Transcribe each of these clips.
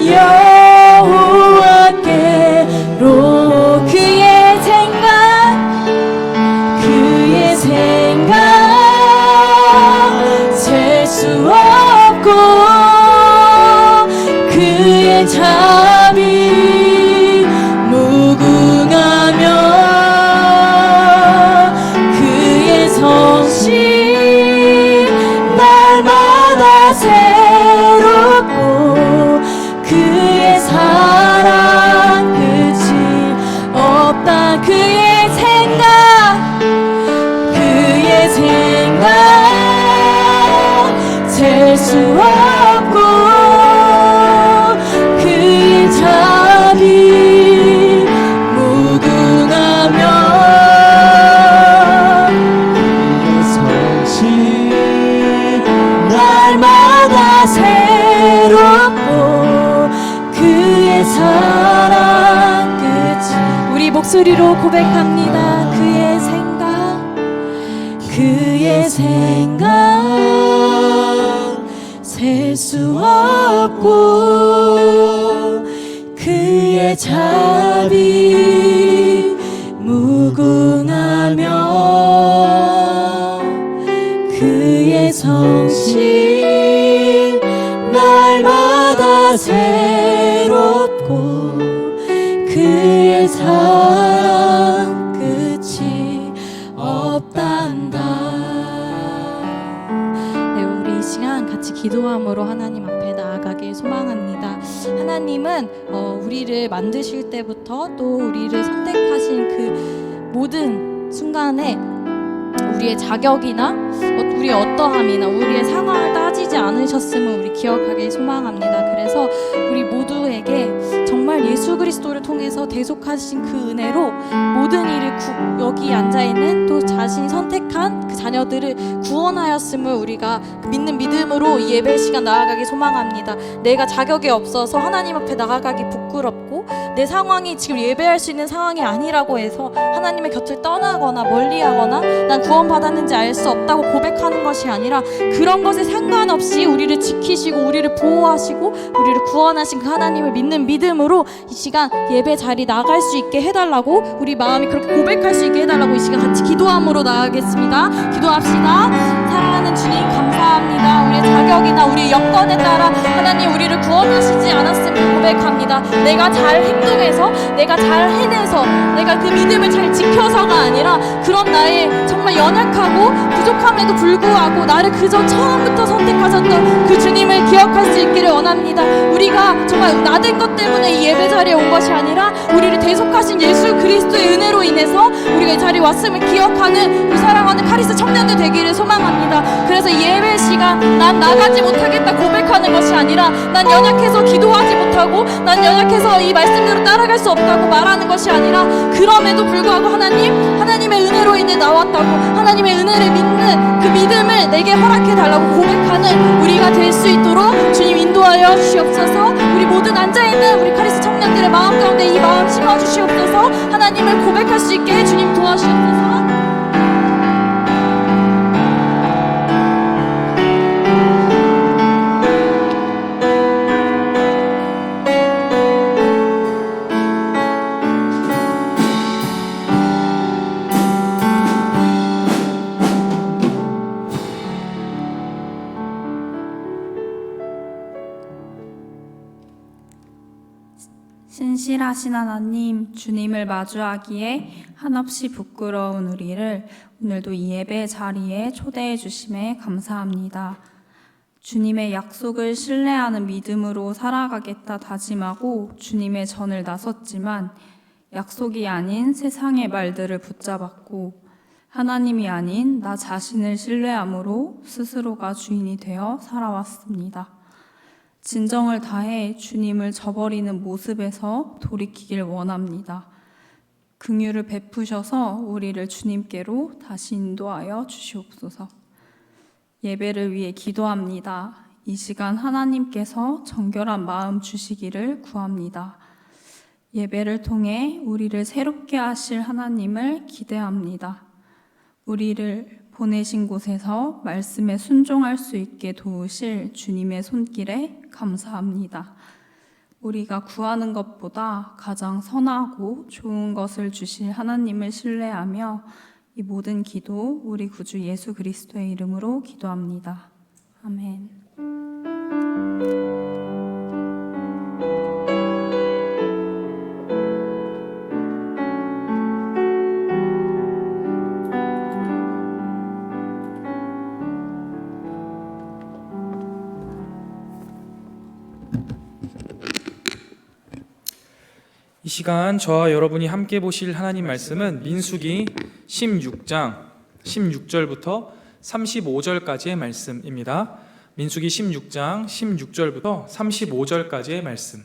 여호와께로 그의 생각 셀 수 없고 그의 자비 무궁하며 그의 성실 날마다 새롭고 그의 사랑 끝이 없다. 그의 생각 셀 수 없고 그의 자비 무궁하며 그의 성실 날마다 새롭고 그의 사랑 끝이. 우리 목소리로 고백합니다. 그의 생각 셀 수 없고 그의 자비 무궁하며 그의 성실 날마다 새롭고 그의 사랑 끝이 없단다. 네, 우리 이 시간 같이 기도함으로 하나님 앞에 나아가길 소망합니다. 하나님은 우리를 만드실 때부터 또 우리를 선택하신 그 모든 순간에 우리의 자격이나 우리의 어떠함이나 우리의 상황을 따지지 않으셨음을 우리 기억하길 소망합니다. 그래서 우리 모두에게 정말 예수 그리스도를 통해서 대속하신 그 은혜로 모든 일을 여기 앉아있는 또 자신이 선택한 그 자녀들을 구원하였음을 우리가 믿는 믿음으로 이 예배 시간 나아가기 소망합니다. 내가 자격이 없어서 하나님 앞에 나아가기 부끄럽고 내 상황이 지금 예배할 수 있는 상황이 아니라고 해서 하나님의 곁을 떠나거나 멀리하거나 난 구원받았는지 알 수 없다고 고백하는 것이 아니라 그런 것에 상관없이 우리를 지키시고 우리를 보호하시고 우리를 구원하신 그 하나님을 믿는 믿음으로 이 시간 예배 자리 나갈 수 있게 해달라고, 우리 마음이 그렇게 고백할 수 있게 해달라고 이 시간 같이 기도함으로 나가겠습니다. 기도합시다. 사랑하는 주님 감사합니다. 우리의 자격이나 우리의 여건에 따라 하나님 우리를 구원하시지 않았음을 고백합니다. 내가 잘 행동해서 내가 잘 해내서 내가 그 믿음을 잘 지켜서가 아니라 그런 나의 정말 연약하고 부족함에도 불구하고 나를 그저 처음부터 선택하셨던 그 주님을 기억할 수 있기를 원합니다. 우리가 정말 나된 것 때문에 이 예배 자리에 온 것이 아니라 우리를 대속하신 예수 그리스도의 은혜로 인해서 우리가 이 자리에 왔음을 기억하는 우리 사랑하는 카리스 청년들 되기를 소망합니다. 그래서 이 예배 시간 난 나가지 못하겠다 고백하는 것이 아니라 난 연약해서 기도하지 못하고 난 연약해서 이 말씀대로 따라갈 수 없다고 말하는 것이 아니라 그럼에도 불구하고 하나님의 은혜로 인해 나왔다고 하나님의 은혜를 믿는 그 믿음을 내게 허락해달라고 고백하는 우리가 될 수 있도록 주님 인도하여 주시옵소서. 우리 모든 앉아있는 우리 카리스 청년들의 마음 가운데 이 마음 심어주시옵소서. 하나님을 고백할 수 있게 주님 도와주시옵소서. 신실하신 하나님, 주님을 마주하기에 한없이 부끄러운 우리를 오늘도 이 예배 자리에 초대해 주심에 감사합니다. 주님의 약속을 신뢰하는 믿음으로 살아가겠다 다짐하고 주님의 전을 나섰지만 약속이 아닌 세상의 말들을 붙잡았고 하나님이 아닌 나 자신을 신뢰함으로 스스로가 주인이 되어 살아왔습니다. 진정을 다해 주님을 저버리는 모습에서 돌이키길 원합니다. 긍휼을 베푸셔서 우리를 주님께로 다시 인도하여 주시옵소서. 예배를 위해 기도합니다. 이 시간 하나님께서 정결한 마음 주시기를 구합니다. 예배를 통해 우리를 새롭게 하실 하나님을 기대합니다. 우리를 보내신 곳에서 말씀에 순종할 수 있게 도우실 주님의 손길에 감사합니다. 우리가 구하는 것보다 가장 선하고 좋은 것을 주실 하나님을 신뢰하며 이 모든 기도 우리 구주 예수 그리스도의 이름으로 기도합니다. 아멘. 이 시간 저와 여러분이 함께 보실 하나님 말씀은 민수기 16장 16절부터 35절까지의 말씀입니다. 민수기 16장 16절부터 35절까지의 말씀.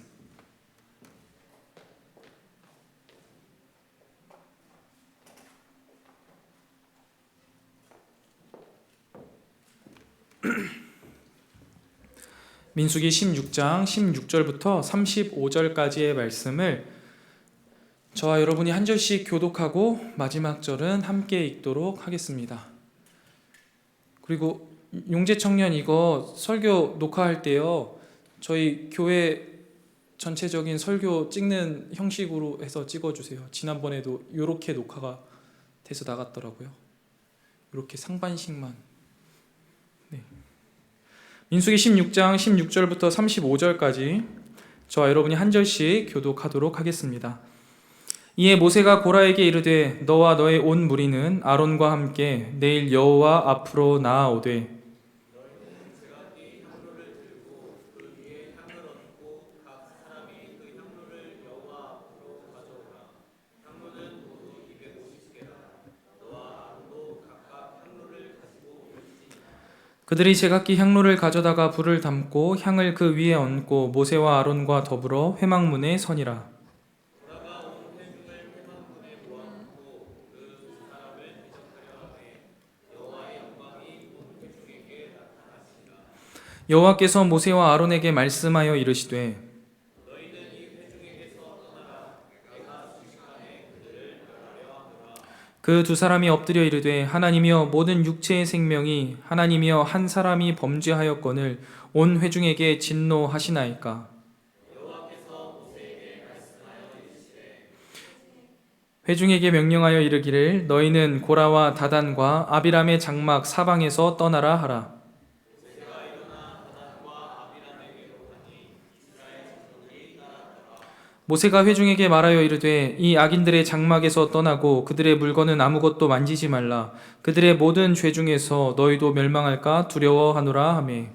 민수기 16장 16절부터 35절까지의 말씀을 저와 여러분이 한 절씩 교독하고 마지막 절은 함께 읽도록 하겠습니다. 그리고 용재청년 이거 설교 녹화할 때요, 저희 교회 전체적인 설교 찍는 형식으로 해서 찍어주세요. 지난번에도 이렇게 녹화가 돼서 나갔더라고요. 이렇게 상반씩만. 네. 민수기 16장 16절부터 35절까지 저와 여러분이 한 절씩 교독하도록 하겠습니다. 이에 모세가 고라에게 이르되 너와 너의 온 무리는 아론과 함께 내일 여호와 앞으로 나아오되 그들이 제각기 향로를 가져다가 불을 담고 향을 그 위에 얹고 모세와 아론과 더불어 회막문에 서니라. 여호와께서 모세와 아론에게 말씀하여 이르시되 그 두 사람이 엎드려 이르되 하나님이여 모든 육체의 생명이 하나님이여 한 사람이 범죄하였거늘 온 회중에게 진노하시나이까. 회중에게 명령하여 이르기를 너희는 고라와 다단과 아비람의 장막 사방에서 떠나라 하라. 모세가 회중에게 말하여 이르되 이 악인들의 장막에서 떠나고 그들의 물건은 아무것도 만지지 말라. 그들의 모든 죄 중에서 너희도 멸망할까 두려워하노라 하매.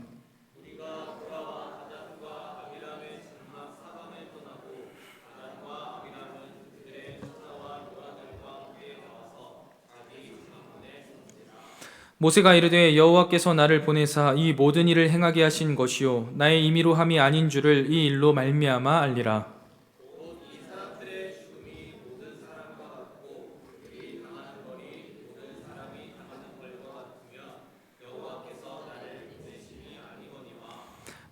모세가 이르되 여호와께서 나를 보내사 이 모든 일을 행하게 하신 것이요 나의 임의로 함이 아닌 줄을 이 일로 말미암아 알리라.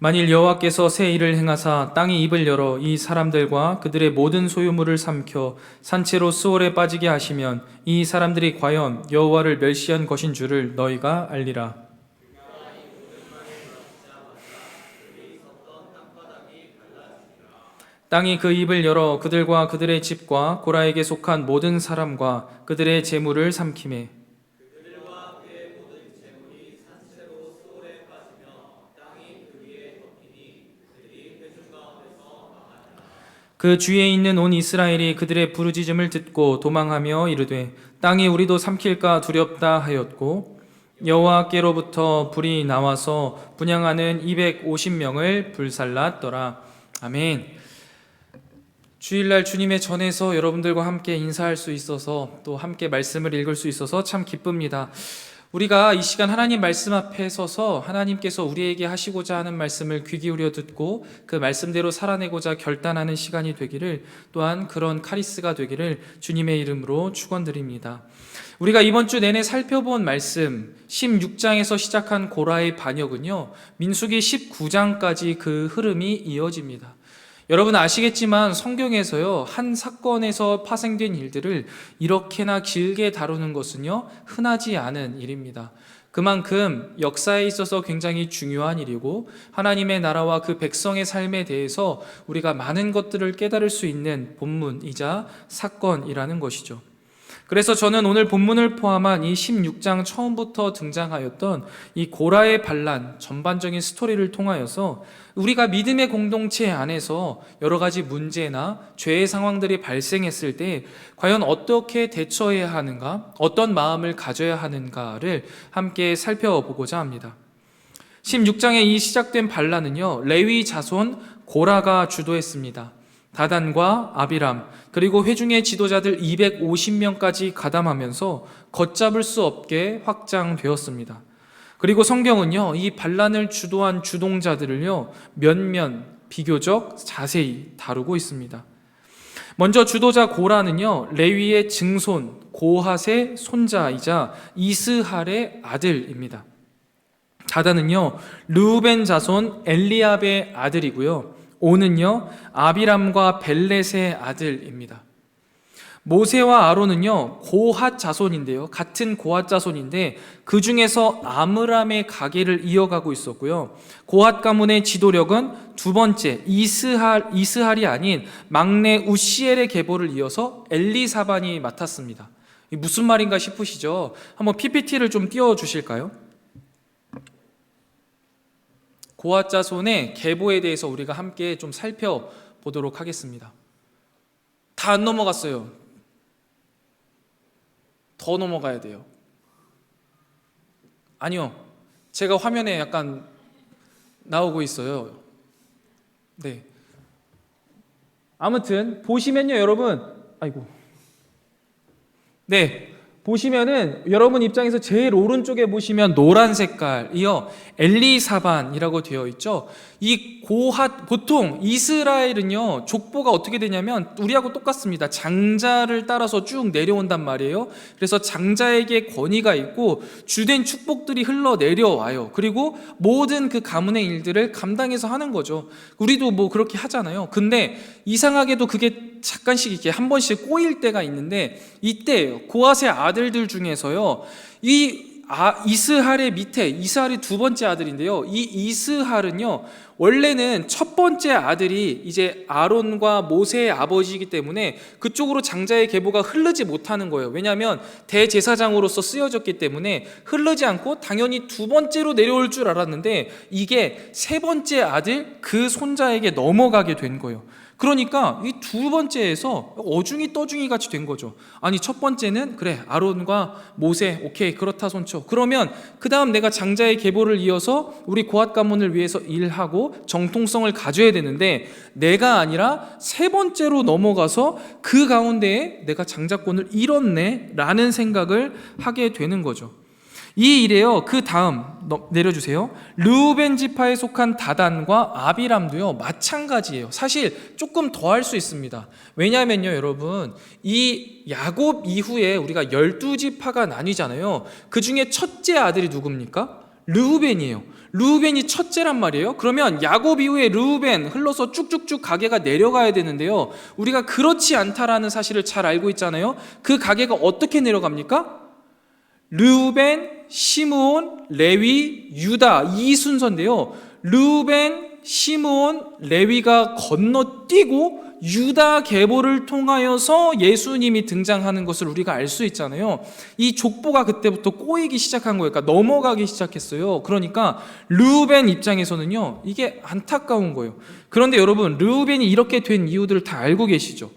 만일 여호와께서 새 일을 행하사 땅이 입을 열어 이 사람들과 그들의 모든 소유물을 삼켜 산채로 수월에 빠지게 하시면 이 사람들이 과연 여호와를 멸시한 것인 줄을 너희가 알리라. 땅이 그 입을 열어 그들과 그들의 집과 고라에게 속한 모든 사람과 그들의 재물을 삼키매 그 주위에 있는 온 이스라엘이 그들의 부르짖음을 듣고 도망하며 이르되 땅이 우리도 삼킬까 두렵다 하였고 여호와께로부터 불이 나와서 분향하는 250명을 불살랐더라. 아멘. 주일날 주님의 전에서 여러분들과 함께 인사할 수 있어서 또 함께 말씀을 읽을 수 있어서 참 기쁩니다. 우리가 이 시간 하나님 말씀 앞에 서서 하나님께서 우리에게 하시고자 하는 말씀을 귀 기울여 듣고 그 말씀대로 살아내고자 결단하는 시간이 되기를, 또한 그런 카리스가 되기를 주님의 이름으로 축원드립니다. 우리가 이번 주 내내 살펴본 말씀 16장에서 시작한 고라의 반역은요, 민수기 19장까지 그 흐름이 이어집니다. 여러분 아시겠지만 성경에서요, 한 사건에서 파생된 일들을 이렇게나 길게 다루는 것은요, 흔하지 않은 일입니다. 그만큼 역사에 있어서 굉장히 중요한 일이고 하나님의 나라와 그 백성의 삶에 대해서 우리가 많은 것들을 깨달을 수 있는 본문이자 사건이라는 것이죠. 그래서 저는 오늘 본문을 포함한 이 16장 처음부터 등장하였던 이 고라의 반란 전반적인 스토리를 통하여서 우리가 믿음의 공동체 안에서 여러 가지 문제나 죄의 상황들이 발생했을 때 과연 어떻게 대처해야 하는가, 어떤 마음을 가져야 하는가를 함께 살펴보고자 합니다. 16장에 이 시작된 반란은요, 레위 자손 고라가 주도했습니다. 다단과 아비람 그리고 회중의 지도자들 250명까지 가담하면서 걷잡을 수 없게 확장되었습니다. 그리고 성경은요, 이 반란을 주도한 주동자들을요, 면면 비교적 자세히 다루고 있습니다. 먼저 주도자 고라는요, 레위의 증손 고핫의 손자이자 이스할의 아들입니다. 다단은요, 르우벤 자손 엘리압의 아들이고요, 오는요, 아비람과 벨렛의 아들입니다. 모세와 아론은요, 고핫 자손인데요, 같은 고핫 자손인데 그 중에서 아므람의 가계를 이어가고 있었고요, 고핫 가문의 지도력은 두 번째 이스할이 아닌 막내 우시엘의 계보를 이어서 엘리사반이 맡았습니다. 이게 무슨 말인가 싶으시죠? 한번 PPT를 좀 띄워주실까요? 고핫 자손의 계보에 대해서 우리가 함께 좀 살펴보도록 하겠습니다. 다 안 넘어갔어요. 더 넘어가야 돼요. 아니요, 제가 화면에 약간 나오고 있어요. 네. 아무튼 보시면요, 여러분, 아이고, 네. 보시면은 여러분 입장에서 제일 오른쪽에 보시면 노란 색깔이요, 엘리사반이라고 되어 있죠. 이 고핫, 보통 이스라엘은요 족보가 어떻게 되냐면 우리하고 똑같습니다. 장자를 따라서 쭉 내려온단 말이에요. 그래서 장자에게 권위가 있고 주된 축복들이 흘러 내려와요. 그리고 모든 그 가문의 일들을 감당해서 하는 거죠. 우리도 뭐 그렇게 하잖아요. 근데 이상하게도 그게 잠깐씩 이렇게 한 번씩 꼬일 때가 있는데, 이때 고핫의 아들들 중에서요, 이스할의 밑에, 이스할이 두 번째 아들인데요, 이 이스할은요 원래는 첫 번째 아들이 이제 아론과 모세의 아버지이기 때문에 그쪽으로 장자의 계보가 흐르지 못하는 거예요. 왜냐하면 대제사장으로서 쓰여졌기 때문에 흐르지 않고 당연히 두 번째로 내려올 줄 알았는데 이게 세 번째 아들 그 손자에게 넘어가게 된 거예요. 그러니까 이 두 번째에서 어중이 떠중이 같이 된 거죠. 아니, 첫 번째는 그래, 아론과 모세, 오케이, 그렇다 손쳐. 그러면 그 다음 내가 장자의 계보를 이어서 우리 고핫 가문을 위해서 일하고 정통성을 가져야 되는데 내가 아니라 세 번째로 넘어가서 그 가운데에 내가 장자권을 잃었네 라는 생각을 하게 되는 거죠. 이 일에요, 그 다음 내려주세요. 르우벤 지파에 속한 다단과 아비람도요 마찬가지예요. 사실 조금 더 할 수 있습니다. 왜냐하면요, 여러분, 이 야곱 이후에 우리가 12지파가 나뉘잖아요. 그 중에 첫째 아들이 누굽니까? 르우벤이에요. 르우벤이 첫째란 말이에요. 그러면 야곱 이후에 르우벤 흘러서 쭉쭉쭉 가계가 내려가야 되는데요, 우리가 그렇지 않다라는 사실을 잘 알고 있잖아요. 그 가계가 어떻게 내려갑니까? 르우벤, 시므온, 레위, 유다, 이 순서인데요, 르우벤, 시므온, 레위가 건너뛰고 유다 계보를 통하여서 예수님이 등장하는 것을 우리가 알 수 있잖아요. 이 족보가 그때부터 꼬이기 시작한 거예요. 그러니까 넘어가기 시작했어요. 그러니까 르우벤 입장에서는요 이게 안타까운 거예요. 그런데 여러분, 르우벤이 이렇게 된 이유들을 다 알고 계시죠?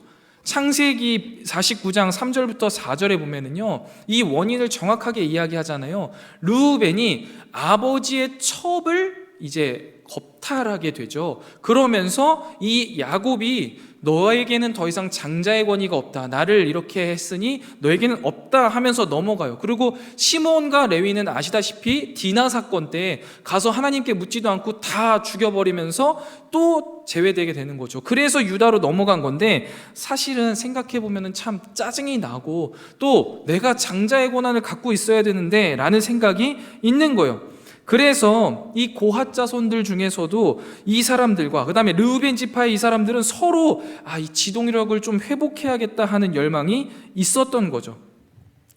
창세기 49장 3절부터 4절에 보면은요, 이 원인을 정확하게 이야기하잖아요. 르우벤이 아버지의 첩을 이제 겁탈하게 되죠. 그러면서 이 야곱이 너에게는 더 이상 장자의 권위가 없다, 나를 이렇게 했으니 너에게는 없다 하면서 넘어가요. 그리고 시므온과 레위는 아시다시피 디나 사건 때 가서 하나님께 묻지도 않고 다 죽여버리면서 또 제외되게 되는 거죠. 그래서 유다로 넘어간 건데, 사실은 생각해보면 참 짜증이 나고 또 내가 장자의 권한을 갖고 있어야 되는데 라는 생각이 있는 거예요. 그래서 이 고핫 자손들 중에서도 이 사람들과 그다음에 르우벤 지파의 이 사람들은 서로 이 지도력을 좀 회복해야겠다 하는 열망이 있었던 거죠.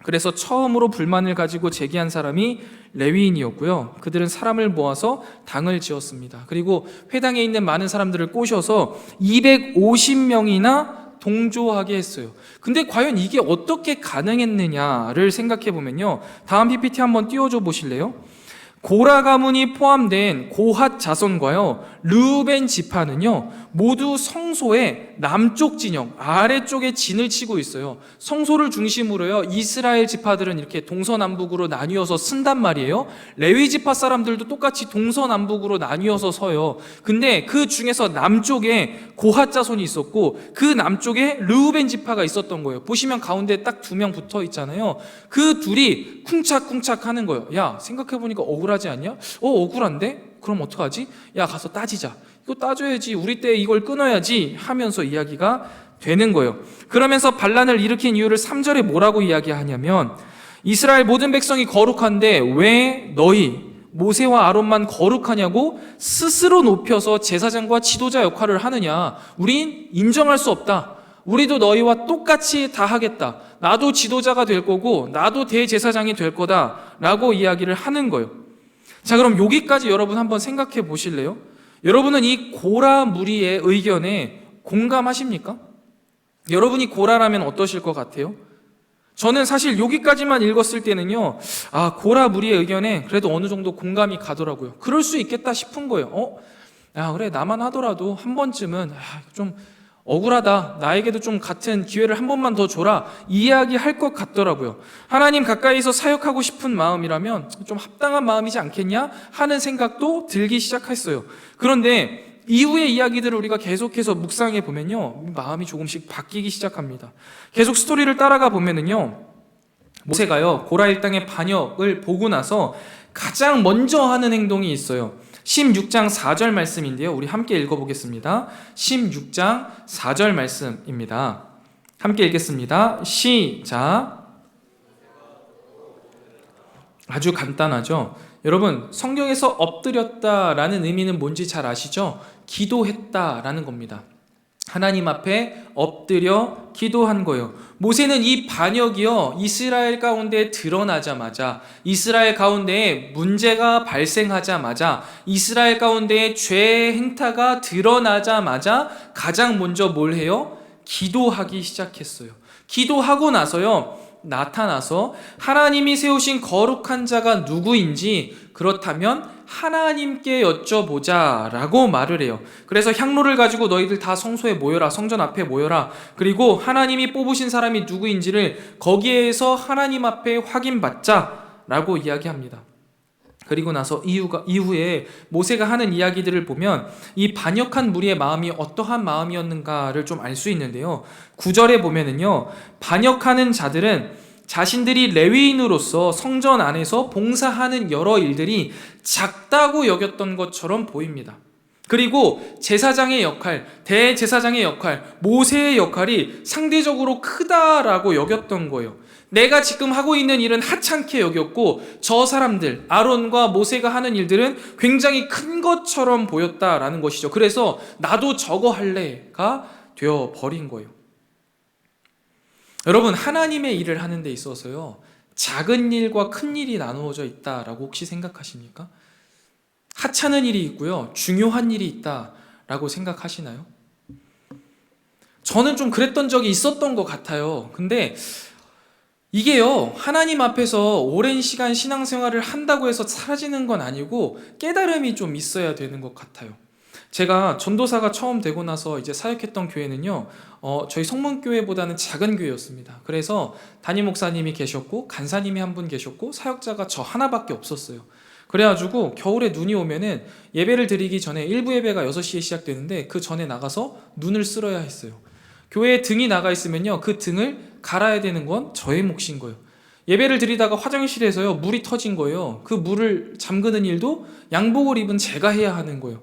그래서 처음으로 불만을 가지고 제기한 사람이 레위인이었고요. 그들은 사람을 모아서 당을 지었습니다. 그리고 회당에 있는 많은 사람들을 꼬셔서 250명이나 동조하게 했어요. 근데 과연 이게 어떻게 가능했느냐를 생각해 보면요. 다음 PPT 한번 띄워줘 보실래요? 고라 가문이 포함된 고핫 자손과요, 르우벤 지파는요, 모두 성소의 남쪽 진영, 아래쪽에 진을 치고 있어요. 성소를 중심으로요, 이스라엘 지파들은 이렇게 동서남북으로 나뉘어서 쓴단 말이에요. 레위 지파 사람들도 똑같이 동서남북으로 나뉘어서 서요. 근데 그 중에서 남쪽에 고핫 자손이 있었고, 그 남쪽에 르우벤 지파가 있었던 거예요. 보시면 가운데 딱 2명 붙어 있잖아요. 그 둘이 쿵착쿵착 하는 거예요. 야, 생각해보니까 억울하지 않냐? 억울한데? 그럼 어떡하지? 야, 가서 따지자. 이거 따져야지. 우리 때 이걸 끊어야지 하면서 이야기가 되는 거예요. 그러면서 반란을 일으킨 이유를 3절에 뭐라고 이야기하냐면, 이스라엘 모든 백성이 거룩한데 왜 너희 모세와 아론만 거룩하냐고 스스로 높여서 제사장과 지도자 역할을 하느냐. 우린 인정할 수 없다. 우리도 너희와 똑같이 다 하겠다. 나도 지도자가 될 거고 나도 대제사장이 될 거다 라고 이야기를 하는 거예요. 자, 그럼 여기까지 여러분 한번 생각해 보실래요? 여러분은 이 고라 무리의 의견에 공감하십니까? 여러분이 고라라면 어떠실 것 같아요? 저는 사실 여기까지만 읽었을 때는요, 고라 무리의 의견에 그래도 어느 정도 공감이 가더라고요. 그럴 수 있겠다 싶은 거예요. 그래, 나만 하더라도 한 번쯤은 좀 억울하다, 나에게도 좀 같은 기회를 한 번만 더 줘라, 이야기할 것 같더라고요. 하나님 가까이서 사역하고 싶은 마음이라면 좀 합당한 마음이지 않겠냐 하는 생각도 들기 시작했어요. 그런데 이후의 이야기들을 우리가 계속해서 묵상해 보면요, 마음이 조금씩 바뀌기 시작합니다. 계속 스토리를 따라가 보면은요, 모세가요, 고라 일당의 반역을 보고 나서 가장 먼저 하는 행동이 있어요. 16장 4절 말씀인데요, 우리 함께 읽어보겠습니다. 16장 4절 말씀입니다. 함께 읽겠습니다. 시작. 아주 간단하죠. 여러분, 성경에서 엎드렸다라는 의미는 뭔지 잘 아시죠? 기도했다라는 겁니다. 하나님 앞에 엎드려 기도한 거예요. 모세는 이 반역이요, 이스라엘 가운데 드러나자마자, 이스라엘 가운데에 문제가 발생하자마자, 이스라엘 가운데에 죄의 행태가 드러나자마자 가장 먼저 뭘 해요? 기도하기 시작했어요. 기도하고 나서요, 나타나서 하나님이 세우신 거룩한 자가 누구인지, 그렇다면 하나님께 여쭤보자 라고 말을 해요. 그래서 향로를 가지고 너희들 다 성소에 모여라, 성전 앞에 모여라. 그리고 하나님이 뽑으신 사람이 누구인지를 거기에서 하나님 앞에 확인받자 라고 이야기합니다. 그리고 나서 이후에 모세가 하는 이야기들을 보면 이 반역한 무리의 마음이 어떠한 마음이었는가를 좀 알 수 있는데요, 9절에 보면은요, 반역하는 자들은 자신들이 레위인으로서 성전 안에서 봉사하는 여러 일들이 작다고 여겼던 것처럼 보입니다. 그리고 제사장의 역할, 대제사장의 역할, 모세의 역할이 상대적으로 크다라고 여겼던 거예요. 내가 지금 하고 있는 일은 하찮게 여겼고 저 사람들, 아론과 모세가 하는 일들은 굉장히 큰 것처럼 보였다라는 것이죠. 그래서 나도 저거 할래가 되어버린 거예요. 여러분, 하나님의 일을 하는 데 있어서요, 작은 일과 큰 일이 나누어져 있다라고 혹시 생각하십니까? 하찮은 일이 있고요, 중요한 일이 있다라고 생각하시나요? 저는 좀 그랬던 적이 있었던 것 같아요. 근데 이게요, 하나님 앞에서 오랜 시간 신앙생활을 한다고 해서 사라지는 건 아니고 깨달음이 좀 있어야 되는 것 같아요. 제가 전도사가 처음 되고 나서 이제 사역했던 교회는요, 저희 성문교회보다는 작은 교회였습니다. 그래서 담임 목사님이 계셨고 간사님이 한 분 계셨고 사역자가 저 하나밖에 없었어요. 그래가지고 겨울에 눈이 오면은 예배를 드리기 전에 일부 예배가 6시에 시작되는데 그 전에 나가서 눈을 쓸어야 했어요. 교회에 등이 나가 있으면요, 그 등을 갈아야 되는 건 저의 몫인 거예요. 예배를 드리다가 화장실에서요, 물이 터진 거예요. 그 물을 잠그는 일도 양복을 입은 제가 해야 하는 거예요.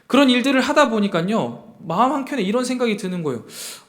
그런 일들을 하다 보니까요, 마음 한켠에 이런 생각이 드는 거예요.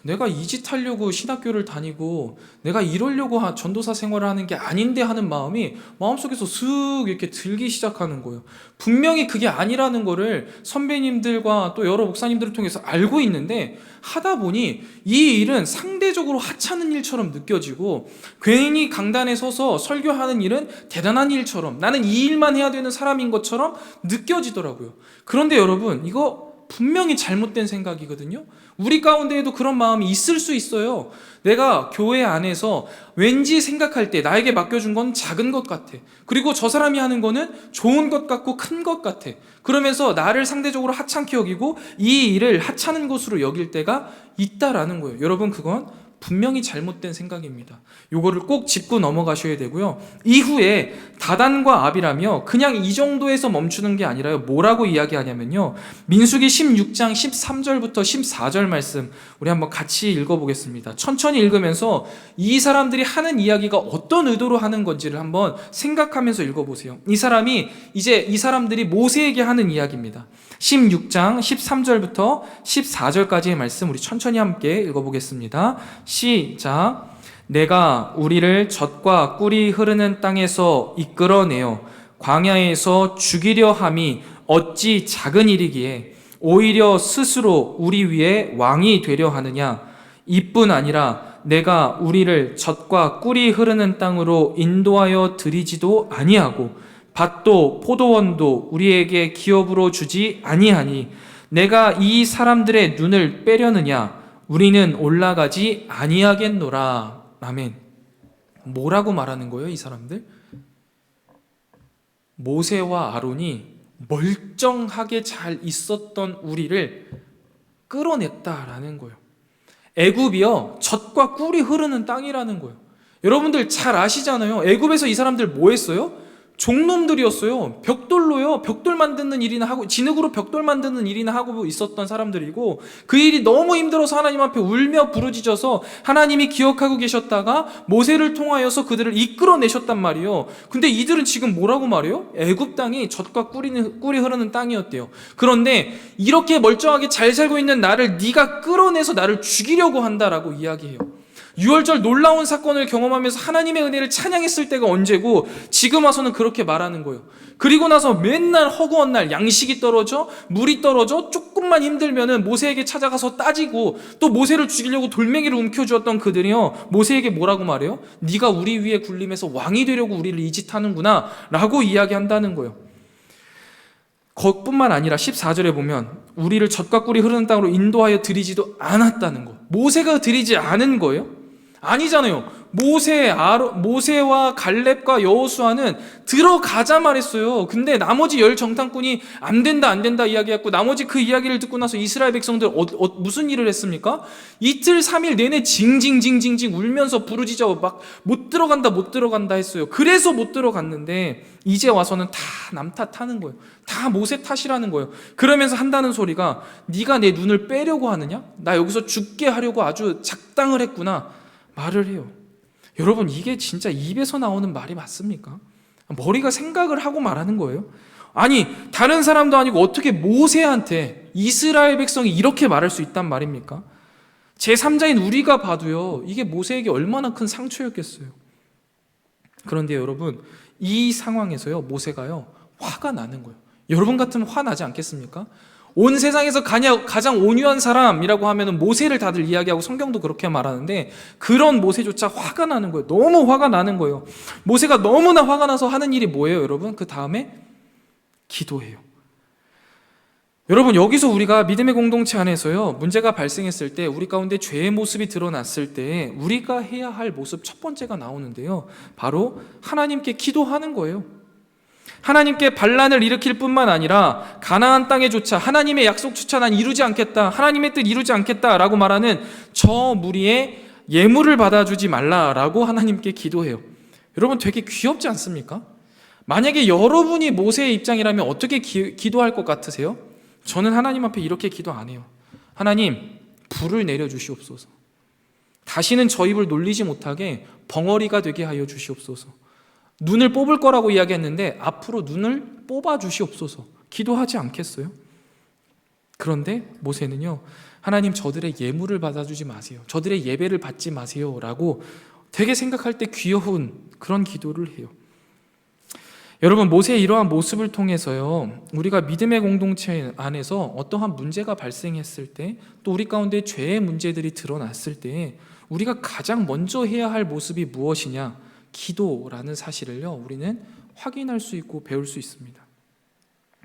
내가 이 짓 하려고 신학교를 다니고 내가 이러려고 전도사 생활을 하는 게 아닌데 하는 마음이 마음속에서 슥 이렇게 들기 시작하는 거예요. 분명히 그게 아니라는 거를 선배님들과 또 여러 목사님들을 통해서 알고 있는데 하다 보니 이 일은 상대적으로 하찮은 일처럼 느껴지고 괜히 강단에 서서 설교하는 일은 대단한 일처럼 나는 이 일만 해야 되는 사람인 것처럼 느껴지더라고요. 그런데 여러분, 이거 분명히 잘못된 생각이거든요. 우리 가운데에도 그런 마음이 있을 수 있어요. 내가 교회 안에서 왠지 생각할 때 나에게 맡겨준 건 작은 것 같아. 그리고 저 사람이 하는 거는 좋은 것 같고 큰 것 같아. 그러면서 나를 상대적으로 하찮게 여기고 이 일을 하찮은 것으로 여길 때가 있다라는 거예요. 여러분, 그건 분명히 잘못된 생각입니다. 요거를 꼭 짚고 넘어가셔야 되고요. 이후에 다단과 아비라며 그냥 이 정도에서 멈추는 게 아니라요. 뭐라고 이야기하냐면요. 민수기 16장 13절부터 14절 말씀 우리 한번 같이 읽어보겠습니다. 천천히 읽으면서 이 사람들이 하는 이야기가 어떤 의도로 하는 건지를 한번 생각하면서 읽어보세요. 이 사람들이 모세에게 하는 이야기입니다. 16장 13절부터 14절까지의 말씀 우리 천천히 함께 읽어보겠습니다. 시작. 내가 우리를 젖과 꿀이 흐르는 땅에서 이끌어내어 광야에서 죽이려 함이 어찌 작은 일이기에 오히려 스스로 우리 위에 왕이 되려 하느냐. 이뿐 아니라 내가 우리를 젖과 꿀이 흐르는 땅으로 인도하여 드리지도 아니하고 밭도 포도원도 우리에게 기업으로 주지 아니하니 내가 이 사람들의 눈을 빼려느냐. 우리는 올라가지 아니하겠노라. 아멘. 뭐라고 말하는 거예요, 이 사람들? 모세와 아론이 멀쩡하게 잘 있었던 우리를 끌어냈다라는 거예요. 애굽이요, 젖과 꿀이 흐르는 땅이라는 거예요. 여러분들 잘 아시잖아요. 애굽에서 이 사람들 뭐 했어요? 종놈들이었어요. 벽돌 만드는 일이나 하고, 진흙으로 벽돌 만드는 일이나 하고 있었던 사람들이고, 그 일이 너무 힘들어서 하나님 앞에 울며 부르짖어서 하나님이 기억하고 계셨다가 모세를 통하여서 그들을 이끌어내셨단 말이에요. 근데 이들은 지금 뭐라고 말해요? 애굽 땅이 젖과 꿀이 흐르는 땅이었대요. 그런데 이렇게 멀쩡하게 잘 살고 있는 나를 네가 끌어내서 나를 죽이려고 한다라고 이야기해요. 유월절 놀라운 사건을 경험하면서 하나님의 은혜를 찬양했을 때가 언제고 지금 와서는 그렇게 말하는 거예요. 그리고 나서 맨날 허구한 날 양식이 떨어져, 물이 떨어져, 조금만 힘들면은 모세에게 찾아가서 따지고 또 모세를 죽이려고 돌멩이를 움켜주었던 그들이요, 모세에게 뭐라고 말해요? 네가 우리 위에 군림해서 왕이 되려고 우리를 이 짓 하는구나 라고 이야기한다는 거예요. 그것뿐만 아니라 14절에 보면 우리를 젖과 꿀이 흐르는 땅으로 인도하여 드리지도 않았다는 거. 모세가 드리지 않은 거예요? 아니잖아요. 모세와 갈렙과 여호수아는 들어가자 말했어요. 근데 나머지 열 정탐꾼이 안 된다 이야기했고, 나머지 그 이야기를 듣고 나서 이스라엘 백성들 무슨 일을 했습니까? 이틀 3일 내내 징징징징징 울면서 부르짖어 막 못 들어간다 했어요. 그래서 못 들어갔는데 이제 와서는 다 남 탓하는 거예요. 다 모세 탓이라는 거예요. 그러면서 한다는 소리가 네가 내 눈을 빼려고 하느냐? 나 여기서 죽게 하려고 아주 작당을 했구나 말을 해요. 여러분, 이게 진짜 입에서 나오는 말이 맞습니까? 머리가 생각을 하고 말하는 거예요. 아니, 다른 사람도 아니고 어떻게 모세한테 이스라엘 백성이 이렇게 말할 수 있단 말입니까? 제3자인 우리가 봐도요, 이게 모세에게 얼마나 큰 상처였겠어요. 그런데 여러분, 이 상황에서요, 모세가요, 화가 나는 거예요. 여러분 같으면 화나지 않겠습니까? 온 세상에서 가장 온유한 사람이라고 하면 모세를 다들 이야기하고 성경도 그렇게 말하는데, 그런 모세조차 화가 나는 거예요. 너무 화가 나는 거예요. 모세가 너무나 화가 나서 하는 일이 뭐예요, 여러분? 그 다음에 기도해요. 여러분, 여기서 우리가 믿음의 공동체 안에서요, 문제가 발생했을 때, 우리 가운데 죄의 모습이 드러났을 때 우리가 해야 할 모습 첫 번째가 나오는데요, 바로 하나님께 기도하는 거예요. 하나님께 반란을 일으킬 뿐만 아니라 가나안 땅에조차 하나님의 약속조차 난 이루지 않겠다, 하나님의 뜻 이루지 않겠다라고 말하는 저 무리의 예물을 받아주지 말라라고 하나님께 기도해요. 여러분, 되게 귀엽지 않습니까? 만약에 여러분이 모세의 입장이라면 어떻게 기도할 것 같으세요? 저는 하나님 앞에 이렇게 기도 안 해요. 하나님, 불을 내려주시옵소서. 다시는 저 입을 놀리지 못하게 벙어리가 되게 하여 주시옵소서. 눈을 뽑을 거라고 이야기했는데 앞으로 눈을 뽑아 주시옵소서. 기도하지 않겠어요? 그런데 모세는요, 하나님 저들의 예물을 받아주지 마세요. 저들의 예배를 받지 마세요. 라고 되게 생각할 때 귀여운 그런 기도를 해요. 여러분, 모세의 이러한 모습을 통해서요, 우리가 믿음의 공동체 안에서 어떠한 문제가 발생했을 때, 또 우리 가운데 죄의 문제들이 드러났을 때 우리가 가장 먼저 해야 할 모습이 무엇이냐? 기도라는 사실을요, 우리는 확인할 수 있고 배울 수 있습니다.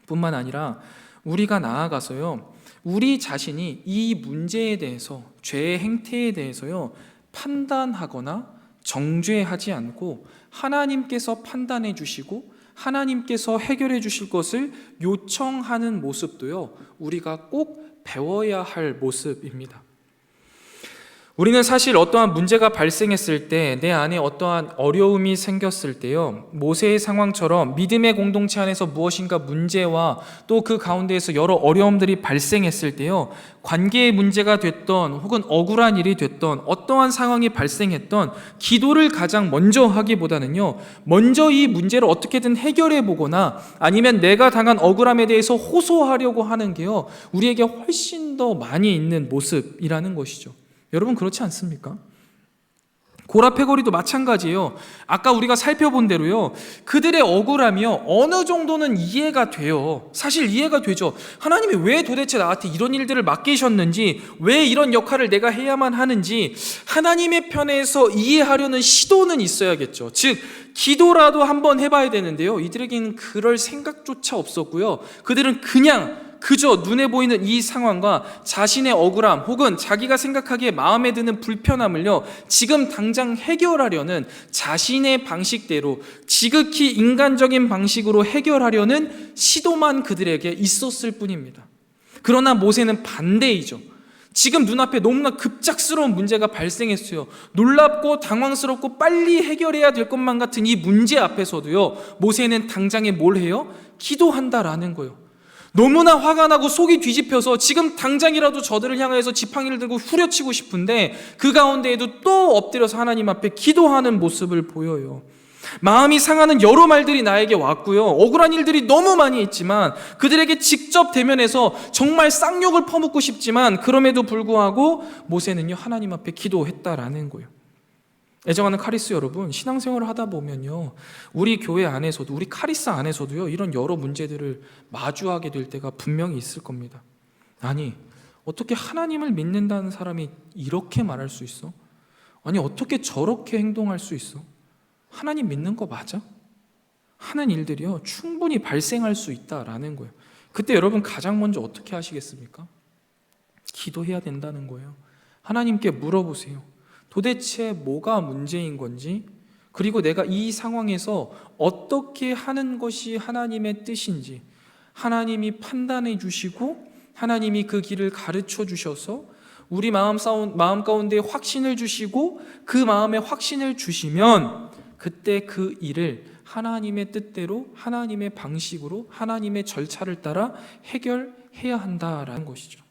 뿐만 아니라 우리가 나아가서요, 우리 자신이 이 문제에 대해서, 죄의 행태에 대해서요, 판단하거나 정죄하지 않고 하나님께서 판단해 주시고 하나님께서 해결해 주실 것을 요청하는 모습도요, 우리가 꼭 배워야 할 모습입니다. 우리는 사실 어떠한 문제가 발생했을 때, 내 안에 어떠한 어려움이 생겼을 때요, 모세의 상황처럼 믿음의 공동체 안에서 무엇인가 문제와 또 그 가운데에서 여러 어려움들이 발생했을 때요, 관계의 문제가 됐던 혹은 억울한 일이 됐던 어떠한 상황이 발생했던, 기도를 가장 먼저 하기보다는요, 먼저 이 문제를 어떻게든 해결해 보거나 아니면 내가 당한 억울함에 대해서 호소하려고 하는 게요, 우리에게 훨씬 더 많이 있는 모습이라는 것이죠. 여러분, 그렇지 않습니까? 고라페고리도 마찬가지예요. 아까 우리가 살펴본 대로요, 그들의 억울함이요, 어느 정도는 이해가 돼요. 사실 이해가 되죠. 하나님이 왜 도대체 나한테 이런 일들을 맡기셨는지, 왜 이런 역할을 내가 해야만 하는지 하나님의 편에서 이해하려는 시도는 있어야겠죠. 즉 기도라도 한번 해봐야 되는데요, 이들에게는 그럴 생각조차 없었고요, 그들은 그저 눈에 보이는 이 상황과 자신의 억울함 혹은 자기가 생각하기에 마음에 드는 불편함을요, 지금 당장 해결하려는 자신의 방식대로 지극히 인간적인 방식으로 해결하려는 시도만 그들에게 있었을 뿐입니다. 그러나 모세는 반대이죠. 지금 눈앞에 너무나 급작스러운 문제가 발생했어요. 놀랍고 당황스럽고 빨리 해결해야 될 것만 같은 이 문제 앞에서도요, 모세는 당장에 뭘 해요? 기도한다라는 거예요. 너무나 화가 나고 속이 뒤집혀서 지금 당장이라도 저들을 향해서 지팡이를 들고 후려치고 싶은데 그 가운데에도 또 엎드려서 하나님 앞에 기도하는 모습을 보여요. 마음이 상하는 여러 말들이 나에게 왔고요, 억울한 일들이 너무 많이 있지만 그들에게 직접 대면해서 정말 쌍욕을 퍼붓고 싶지만 그럼에도 불구하고 모세는요, 하나님 앞에 기도했다라는 거예요. 애정하는 카리스 여러분, 신앙생활을 하다 보면요, 우리 교회 안에서도, 우리 카리스 안에서도요, 이런 여러 문제들을 마주하게 될 때가 분명히 있을 겁니다. 아니, 어떻게 하나님을 믿는다는 사람이 이렇게 말할 수 있어? 아니, 어떻게 저렇게 행동할 수 있어? 하나님 믿는 거 맞아? 하는 일들이요, 충분히 발생할 수 있다라는 거예요. 그때 여러분 가장 먼저 어떻게 하시겠습니까? 기도해야 된다는 거예요. 하나님께 물어보세요. 도대체 뭐가 문제인 건지, 그리고 내가 이 상황에서 어떻게 하는 것이 하나님의 뜻인지, 하나님이 판단해 주시고 하나님이 그 길을 가르쳐 주셔서 우리 마음 가운데 확신을 주시고 그 마음에 확신을 주시면 그때 그 일을 하나님의 뜻대로, 하나님의 방식으로, 하나님의 절차를 따라 해결해야 한다라는 것이죠.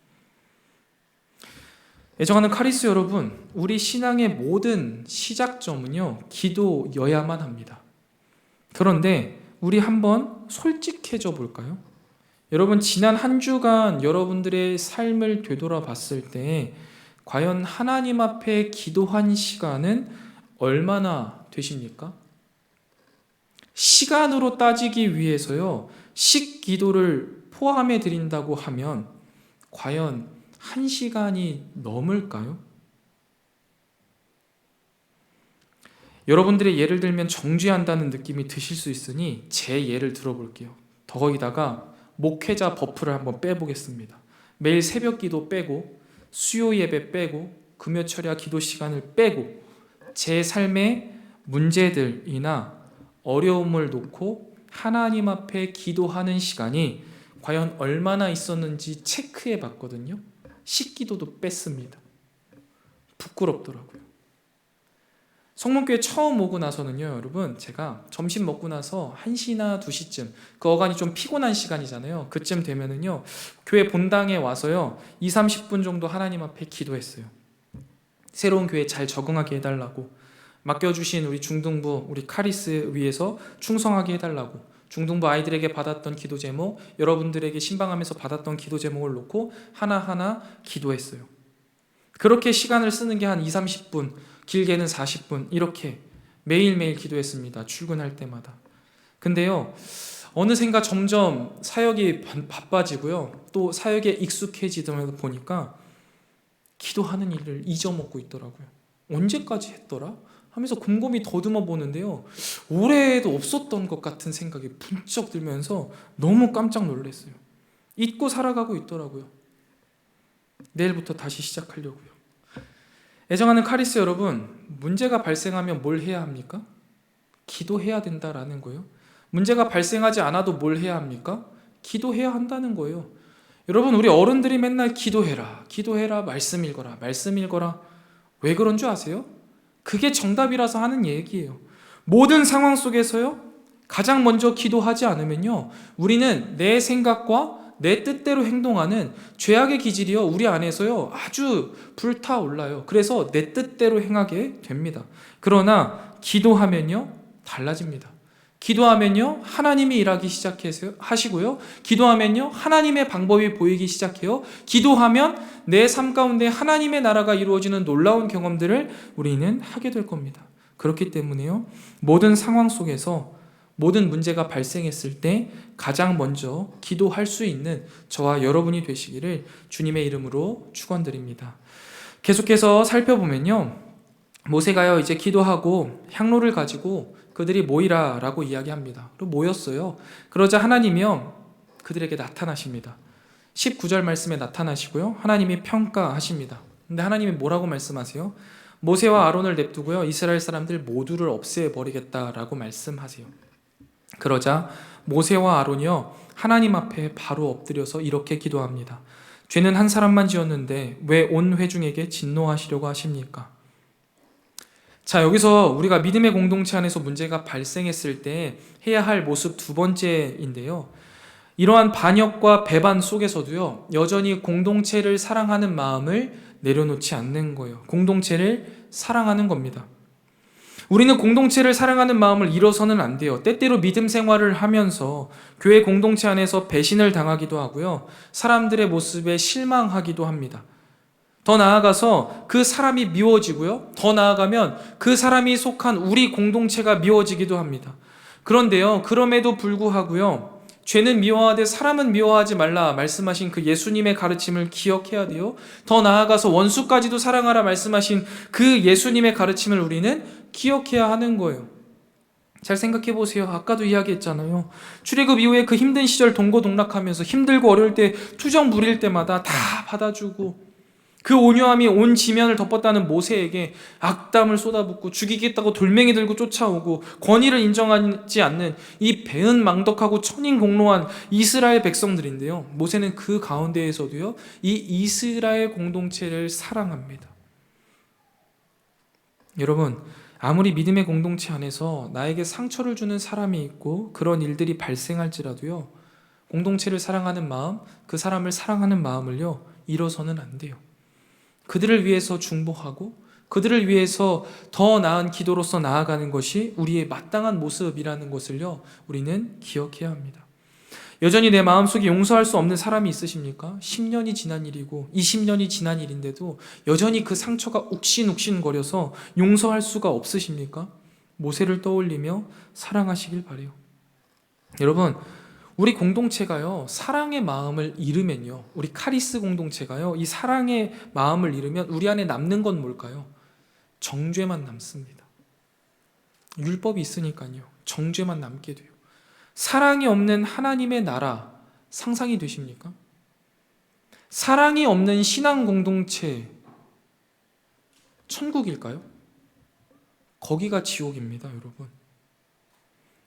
애정하는 카리스 여러분, 우리 신앙의 모든 시작점은요, 기도여야만 합니다. 그런데 우리 한번 솔직해져 볼까요? 여러분, 지난 한 주간 여러분들의 삶을 되돌아봤을 때 과연 하나님 앞에 기도한 시간은 얼마나 되십니까? 시간으로 따지기 위해서요, 식기도를 포함해 드린다고 하면 과연 1시간이 넘을까요? 여러분들의 예를 들면 정죄한다는 느낌이 드실 수 있으니 제 예를 들어볼게요. 거기다가 목회자 버프를 한번 빼보겠습니다. 매일 새벽 기도 빼고 수요 예배 빼고 금요철야 기도 시간을 빼고 제 삶의 문제들이나 어려움을 놓고 하나님 앞에 기도하는 시간이 과연 얼마나 있었는지 체크해 봤거든요. 식기도도 뺐습니다. 부끄럽더라고요. 성문교회 처음 오고 나서는요, 여러분, 제가 점심 먹고 나서 1시나 2시쯤, 그 어간이 좀 피곤한 시간이잖아요. 그쯤 되면은요, 교회 본당에 와서요, 20-30분 정도 하나님 앞에 기도했어요. 새로운 교회에 잘 적응하게 해달라고, 맡겨주신 우리 중등부, 우리 카리스 위해서 충성하게 해달라고, 중등부 아이들에게 받았던 기도 제목, 여러분들에게 신방하면서 받았던 기도 제목을 놓고 하나하나 기도했어요. 그렇게 시간을 쓰는 게 한 2, 30분, 길게는 40분 이렇게 매일매일 기도했습니다. 출근할 때마다. 근데요, 어느샌가 점점 사역이 바빠지고요. 또 사역에 익숙해지다 보니까 기도하는 일을 잊어먹고 있더라고요. 언제까지 했더라? 하면서 곰곰이 더듬어 보는데요. 올해에도 없었던 것 같은 생각이 분쩍 들면서 너무 깜짝 놀랐어요. 잊고 살아가고 있더라고요. 내일부터 다시 시작하려고요. 애정하는 카리스 여러분, 문제가 발생하면 뭘 해야 합니까? 기도해야 된다라는 거예요. 문제가 발생하지 않아도 뭘 해야 합니까? 기도해야 한다는 거예요. 여러분, 우리 어른들이 맨날 기도해라, 기도해라, 말씀 읽어라, 말씀 읽어라. 왜 그런 줄 아세요? 그게 정답이라서 하는 얘기예요. 모든 상황 속에서요, 가장 먼저 기도하지 않으면요, 우리는 내 생각과 내 뜻대로 행동하는 죄악의 기질이요, 우리 안에서요 아주 불타올라요. 그래서 내 뜻대로 행하게 됩니다. 그러나 기도하면요 달라집니다. 기도하면요 하나님이 일하기 시작하시고요, 기도하면요 하나님의 방법이 보이기 시작해요. 기도하면 내 삶 가운데 하나님의 나라가 이루어지는 놀라운 경험들을 우리는 하게 될 겁니다. 그렇기 때문에요, 모든 상황 속에서 모든 문제가 발생했을 때 가장 먼저 기도할 수 있는 저와 여러분이 되시기를 주님의 이름으로 축원드립니다. 계속해서 살펴보면요, 모세가요 이제 기도하고 향로를 가지고 그들이 모이라 라고 이야기합니다. 그리고 모였어요. 그러자 하나님이요 그들에게 나타나십니다. 19절 말씀에 나타나시고요, 하나님이 평가하십니다. 근데 하나님이 뭐라고 말씀하세요? 모세와 아론을 냅두고요 이스라엘 사람들 모두를 없애버리겠다라고 말씀하세요. 그러자 모세와 아론이요 하나님 앞에 바로 엎드려서 이렇게 기도합니다. 죄는 한 사람만 지었는데 왜 온 회중에게 진노하시려고 하십니까? 자, 여기서 우리가 믿음의 공동체 안에서 문제가 발생했을 때 해야 할 모습 두 번째인데요, 이러한 반역과 배반 속에서도요 여전히 공동체를 사랑하는 마음을 내려놓지 않는 거예요. 공동체를 사랑하는 겁니다. 우리는 공동체를 사랑하는 마음을 잃어서는 안 돼요. 때때로 믿음 생활을 하면서 교회 공동체 안에서 배신을 당하기도 하고요, 사람들의 모습에 실망하기도 합니다. 더 나아가서 그 사람이 미워지고요, 더 나아가면 그 사람이 속한 우리 공동체가 미워지기도 합니다. 그런데요, 그럼에도 불구하고요, 죄는 미워하되 사람은 미워하지 말라 말씀하신 그 예수님의 가르침을 기억해야 돼요. 더 나아가서 원수까지도 사랑하라 말씀하신 그 예수님의 가르침을 우리는 기억해야 하는 거예요. 잘 생각해 보세요. 아까도 이야기했잖아요. 출애굽 이후에 그 힘든 시절 동고동락하면서 힘들고 어려울 때 투정 부릴 때마다 다 받아주고, 그 온유함이 온 지면을 덮었다는 모세에게 악담을 쏟아붓고 죽이겠다고 돌멩이 들고 쫓아오고 권위를 인정하지 않는 이 배은망덕하고 천인공노한 이스라엘 백성들인데요, 모세는 그 가운데에서도요 이 이스라엘 공동체를 사랑합니다. 여러분, 아무리 믿음의 공동체 안에서 나에게 상처를 주는 사람이 있고 그런 일들이 발생할지라도요, 공동체를 사랑하는 마음, 그 사람을 사랑하는 마음을요 잃어서는 안 돼요. 그들을 위해서 중보하고 그들을 위해서 더 나은 기도로서 나아가는 것이 우리의 마땅한 모습이라는 것을요 우리는 기억해야 합니다. 여전히 내 마음속에 용서할 수 없는 사람이 있으십니까? 10년이 지난 일이고 20년이 지난 일인데도 여전히 그 상처가 욱신욱신거려서 용서할 수가 없으십니까? 모세를 떠올리며 사랑하시길 바라요. 여러분, 우리 공동체가요 사랑의 마음을 잃으면요, 우리 카리스 공동체가요 이 사랑의 마음을 잃으면 우리 안에 남는 건 뭘까요? 정죄만 남습니다. 율법이 있으니까요 정죄만 남게 돼요. 사랑이 없는 하나님의 나라 상상이 되십니까? 사랑이 없는 신앙 공동체 천국일까요? 거기가 지옥입니다, 여러분.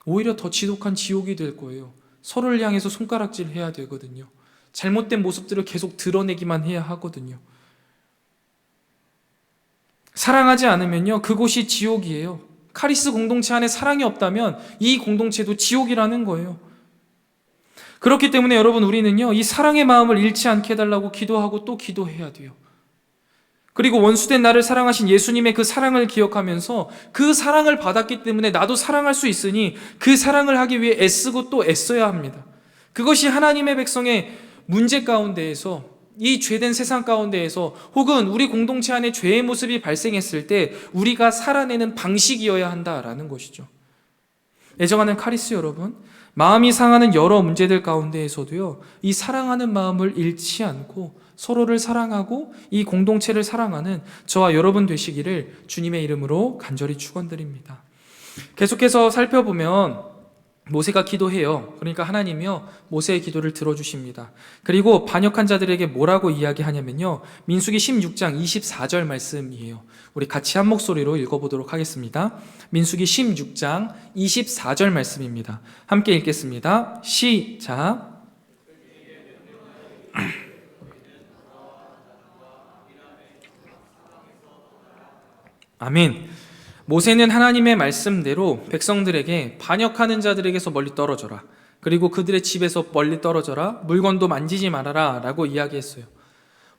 오히려 더 지독한 지옥이 될 거예요. 서로를 향해서 손가락질 해야 되거든요. 잘못된 모습들을 계속 드러내기만 해야 하거든요. 사랑하지 않으면요 그곳이 지옥이에요. 카리스 공동체 안에 사랑이 없다면 이 공동체도 지옥이라는 거예요. 그렇기 때문에 여러분, 우리는요 이 사랑의 마음을 잃지 않게 해달라고 기도하고 또 기도해야 돼요. 그리고 원수된 나를 사랑하신 예수님의 그 사랑을 기억하면서 그 사랑을 받았기 때문에 나도 사랑할 수 있으니 그 사랑을 하기 위해 애쓰고 또 애써야 합니다. 그것이 하나님의 백성의 문제 가운데에서, 이 죄된 세상 가운데에서, 혹은 우리 공동체 안에 죄의 모습이 발생했을 때 우리가 살아내는 방식이어야 한다라는 것이죠. 애정하는 카리스 여러분, 마음이 상하는 여러 문제들 가운데에서도요, 이 사랑하는 마음을 잃지 않고 서로를 사랑하고 이 공동체를 사랑하는 저와 여러분 되시기를 주님의 이름으로 간절히 축원드립니다. 계속해서 살펴보면 모세가 기도해요. 그러니까 하나님이요, 모세의 기도를 들어주십니다. 그리고 반역한 자들에게 뭐라고 이야기하냐면요, 민수기 16장 24절 말씀이에요. 우리 같이 한 목소리로 읽어보도록 하겠습니다. 민수기 16장 24절 말씀입니다. 함께 읽겠습니다. 시작. 아멘. 모세는 하나님의 말씀대로 백성들에게 반역하는 자들에게서 멀리 떨어져라, 그리고 그들의 집에서 멀리 떨어져라, 물건도 만지지 말아라 라고 이야기했어요.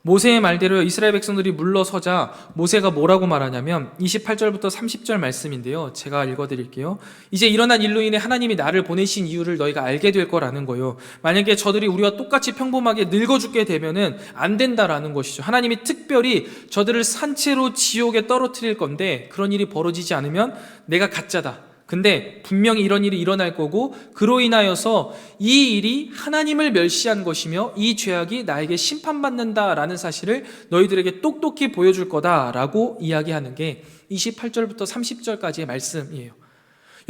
모세의 말대로 이스라엘 백성들이 물러서자 모세가 뭐라고 말하냐면 28절부터 30절 말씀인데요, 제가 읽어드릴게요. 이제 일어난 일로 인해 하나님이 나를 보내신 이유를 너희가 알게 될 거라는 거예요. 만약에 저들이 우리와 똑같이 평범하게 늙어 죽게 되면은 안 된다라는 것이죠. 하나님이 특별히 저들을 산채로 지옥에 떨어뜨릴 건데, 그런 일이 벌어지지 않으면 내가 가짜다, 근데 분명히 이런 일이 일어날 거고, 그로 인하여서 이 일이 하나님을 멸시한 것이며 이 죄악이 나에게 심판받는다라는 사실을 너희들에게 똑똑히 보여줄 거다라고 이야기하는 게 28절부터 30절까지의 말씀이에요.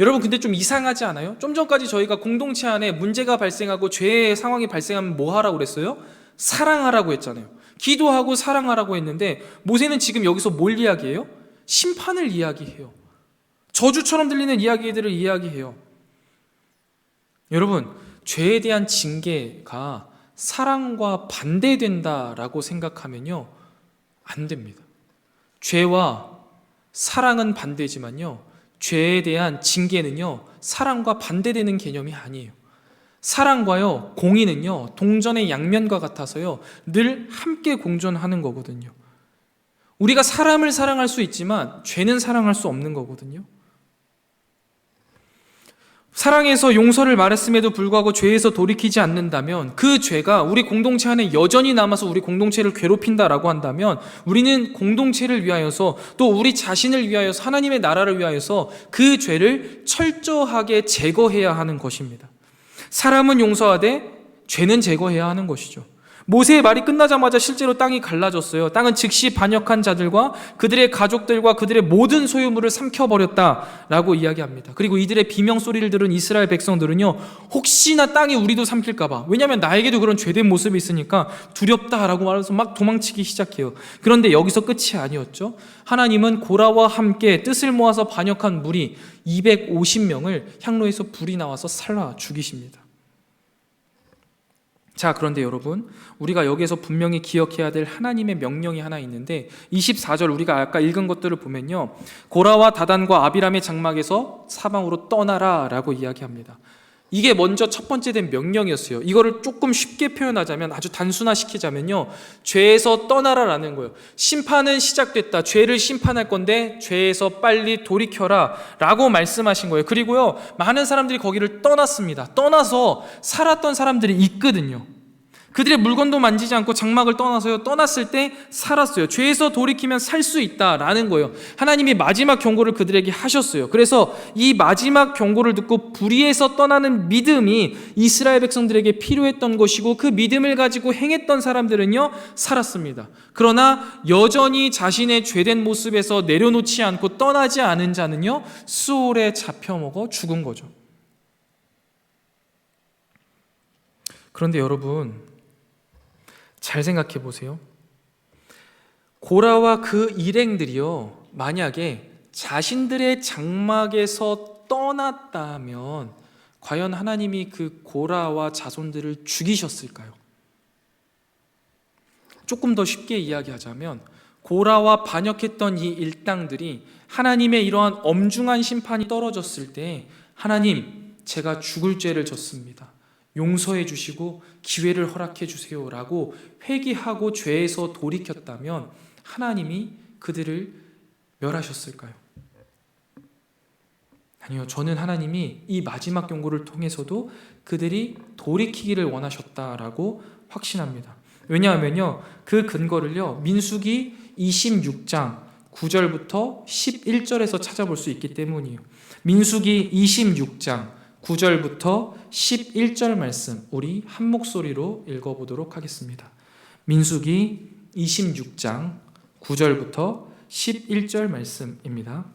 여러분, 근데 좀 이상하지 않아요? 좀 전까지 저희가 공동체 안에 문제가 발생하고 죄의 상황이 발생하면 뭐 하라고 그랬어요? 사랑하라고 했잖아요. 기도하고 사랑하라고 했는데, 모세는 지금 여기서 뭘 이야기해요? 심판을 이야기해요. 저주처럼 들리는 이야기들을 이야기해요. 여러분, 죄에 대한 징계가 사랑과 반대된다라고 생각하면요, 안 됩니다. 죄와 사랑은 반대지만요, 죄에 대한 징계는요, 사랑과 반대되는 개념이 아니에요. 사랑과요, 공의는요, 동전의 양면과 같아서요, 늘 함께 공존하는 거거든요. 우리가 사람을 사랑할 수 있지만 죄는 사랑할 수 없는 거거든요. 사랑해서 용서를 말했음에도 불구하고 죄에서 돌이키지 않는다면, 그 죄가 우리 공동체 안에 여전히 남아서 우리 공동체를 괴롭힌다라고 한다면, 우리는 공동체를 위하여서, 또 우리 자신을 위하여서, 하나님의 나라를 위하여서 그 죄를 철저하게 제거해야 하는 것입니다. 사람은 용서하되 죄는 제거해야 하는 것이죠. 모세의 말이 끝나자마자 실제로 땅이 갈라졌어요. 땅은 즉시 반역한 자들과 그들의 가족들과 그들의 모든 소유물을 삼켜버렸다라고 이야기합니다. 그리고 이들의 비명소리를 들은 이스라엘 백성들은요, 혹시나 땅이 우리도 삼킬까봐, 왜냐하면 나에게도 그런 죄된 모습이 있으니까 두렵다라고 말해서 막 도망치기 시작해요. 그런데 여기서 끝이 아니었죠. 하나님은 고라와 함께 뜻을 모아서 반역한 무리 250명을 향로에서 불이 나와서 살라 죽이십니다. 자, 그런데 여러분, 우리가 여기에서 분명히 기억해야 될 하나님의 명령이 하나 있는데, 24절 우리가 아까 읽은 것들을 보면요, 고라와 다단과 아비람의 장막에서 사방으로 떠나라 라고 이야기합니다. 이게 먼저 첫 번째 된 명령이었어요. 이거를 조금 쉽게 표현하자면, 아주 단순화시키자면요, 죄에서 떠나라라는 거예요. 심판은 시작됐다. 죄를 심판할 건데 죄에서 빨리 돌이켜라 라고 말씀하신 거예요. 그리고요, 많은 사람들이 거기를 떠났습니다. 떠나서 살았던 사람들이 있거든요. 그들의 물건도 만지지 않고 장막을 떠나서요, 떠났을 때 살았어요. 죄에서 돌이키면 살 수 있다라는 거예요. 하나님이 마지막 경고를 그들에게 하셨어요. 그래서 이 마지막 경고를 듣고 불의에서 떠나는 믿음이 이스라엘 백성들에게 필요했던 것이고, 그 믿음을 가지고 행했던 사람들은요, 살았습니다. 그러나 여전히 자신의 죄된 모습에서 내려놓지 않고 떠나지 않은 자는요, 수올에 잡혀먹어 죽은 거죠. 그런데 여러분, 잘 생각해 보세요. 고라와 그 일행들이요, 만약에 자신들의 장막에서 떠났다면 과연 하나님이 그 고라와 자손들을 죽이셨을까요? 조금 더 쉽게 이야기하자면, 고라와 반역했던 이 일당들이 하나님의 이러한 엄중한 심판이 떨어졌을 때, 하나님, 제가 죽을 죄를 졌습니다, 용서해 주시고 기회를 허락해 주세요 라고 회개하고 죄에서 돌이켰다면, 하나님이 그들을 멸하셨을까요? 아니요, 저는 하나님이 이 마지막 경고를 통해서도 그들이 돌이키기를 원하셨다라고 확신합니다. 왜냐하면요, 그 근거를요, 민수기 26장 9절부터 11절에서 찾아볼 수 있기 때문이에요. 민수기 26장 9절부터 11절 말씀, 우리 한 목소리로 읽어보도록 하겠습니다. 민수기 26장 9절부터 11절 말씀입니다.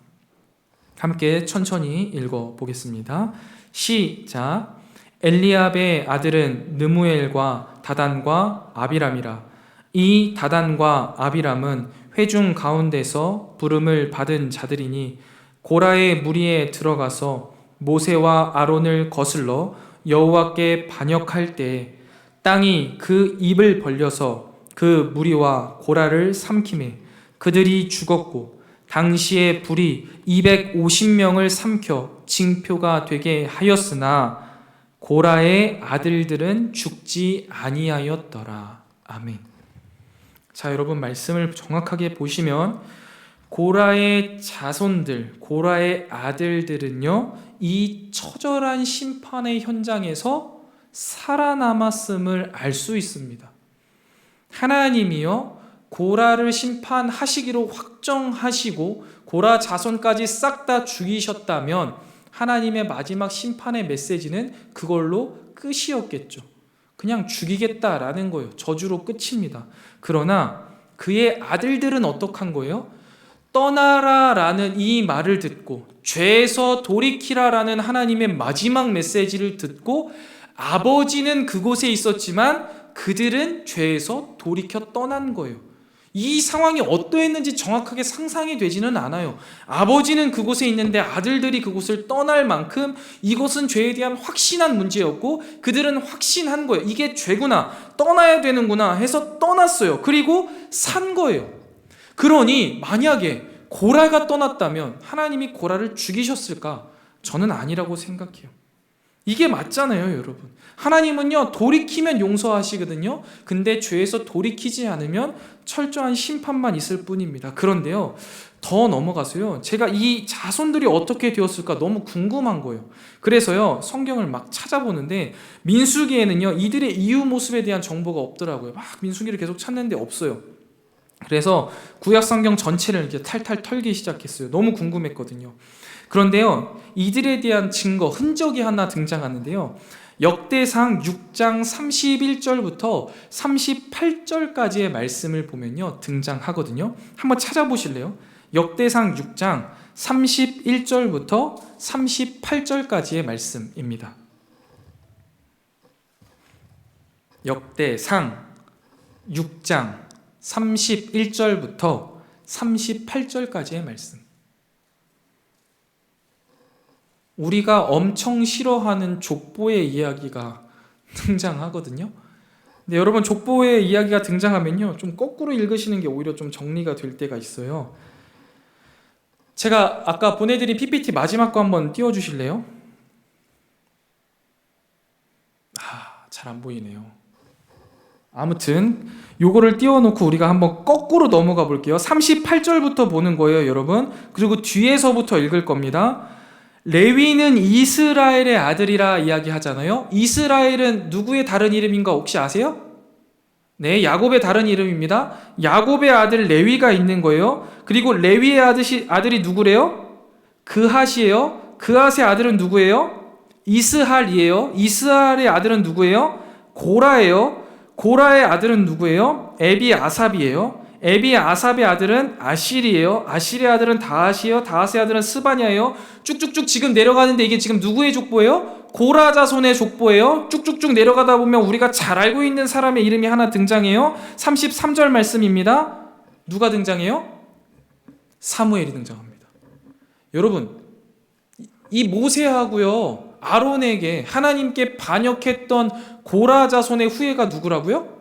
함께 천천히 읽어보겠습니다. 시작. 엘리압의 아들은 느무엘과 다단과 아비람이라. 이 다단과 아비람은 회중 가운데서 부름을 받은 자들이니 고라의 무리에 들어가서 모세와 아론을 거슬러 여호와께 반역할 때 땅이 그 입을 벌려서 그 무리와 고라를 삼키매 그들이 죽었고 당시에 불이 250명을 삼켜 징표가 되게 하였으나 고라의 아들들은 죽지 아니하였더라. 아멘. 자, 여러분 말씀을 정확하게 보시면 고라의 자손들, 고라의 아들들은요, 이 처절한 심판의 현장에서 살아남았음을 알 수 있습니다. 하나님이요, 고라를 심판하시기로 확정하시고 고라 자손까지 싹 다 죽이셨다면 하나님의 마지막 심판의 메시지는 그걸로 끝이었겠죠. 그냥 죽이겠다라는 거예요. 저주로 끝입니다. 그러나 그의 아들들은 어떡한 거예요? 떠나라라는 이 말을 듣고 죄에서 돌이키라라는 하나님의 마지막 메시지를 듣고 아버지는 그곳에 있었지만 그들은 죄에서 돌이켜 떠난 거예요. 이 상황이 어떠했는지 정확하게 상상이 되지는 않아요. 아버지는 그곳에 있는데 아들들이 그곳을 떠날 만큼 이것은 죄에 대한 확신한 문제였고 그들은 확신한 거예요. 이게 죄구나, 떠나야 되는구나 해서 떠났어요. 그리고 산 거예요. 그러니 만약에 고라가 떠났다면 하나님이 고라를 죽이셨을까? 저는 아니라고 생각해요. 이게 맞잖아요, 여러분. 하나님은요, 돌이키면 용서하시거든요. 근데 죄에서 돌이키지 않으면 철저한 심판만 있을 뿐입니다. 그런데요, 더 넘어가서요, 제가 이 자손들이 어떻게 되었을까 너무 궁금한 거예요. 그래서요, 성경을 막 찾아보는데 민수기에는요, 이들의 이후 모습에 대한 정보가 없더라고요. 막 민수기를 계속 찾는데 없어요. 그래서 구약 성경 전체를 이렇게 탈탈 털기 시작했어요. 너무 궁금했거든요. 그런데요, 이들에 대한 증거, 흔적이 하나 등장하는데요. 역대상 6장 31절부터 38절까지의 말씀을 보면요, 등장하거든요. 한번 찾아보실래요? 역대상 6장 31절부터 38절까지의 말씀입니다. 역대상 6장 31절부터 38절까지의 말씀. 우리가 엄청 싫어하는 족보의 이야기가 등장하거든요. 근데 여러분, 족보의 이야기가 등장하면요, 좀 거꾸로 읽으시는 게 오히려 좀 정리가 될 때가 있어요. 제가 아까 보내드린 PPT 마지막 거 한번 띄워주실래요? 잘 안 보이네요. 아무튼 요거를 띄워놓고 우리가 한번 거꾸로 넘어가 볼게요. 38절부터 보는 거예요, 여러분. 그리고 뒤에서부터 읽을 겁니다. 레위는 이스라엘의 아들이라 이야기하잖아요. 이스라엘은 누구의 다른 이름인가 혹시 아세요? 네, 야곱의 다른 이름입니다. 야곱의 아들 레위가 있는 거예요. 그리고 레위의 아들이 누구래요? 그핫이에요. 그핫의 아들은 누구예요? 이스할이에요. 이스할의 아들은 누구예요? 고라예요. 고라의 아들은 누구예요? 에비아삽이에요. 에비아삽의 아들은 아실이에요. 아실의 아들은 다핫이에요. 다핫의 아들은 스바냐예요. 쭉쭉쭉 지금 내려가는데 이게 지금 누구의 족보예요? 고라 자손의 족보예요. 쭉쭉쭉 내려가다 보면 우리가 잘 알고 있는 사람의 이름이 하나 등장해요. 33절 말씀입니다. 누가 등장해요? 사무엘이 등장합니다. 여러분, 이 모세하고요, 아론에게 하나님께 반역했던 고라 자손의 후예가 누구라고요?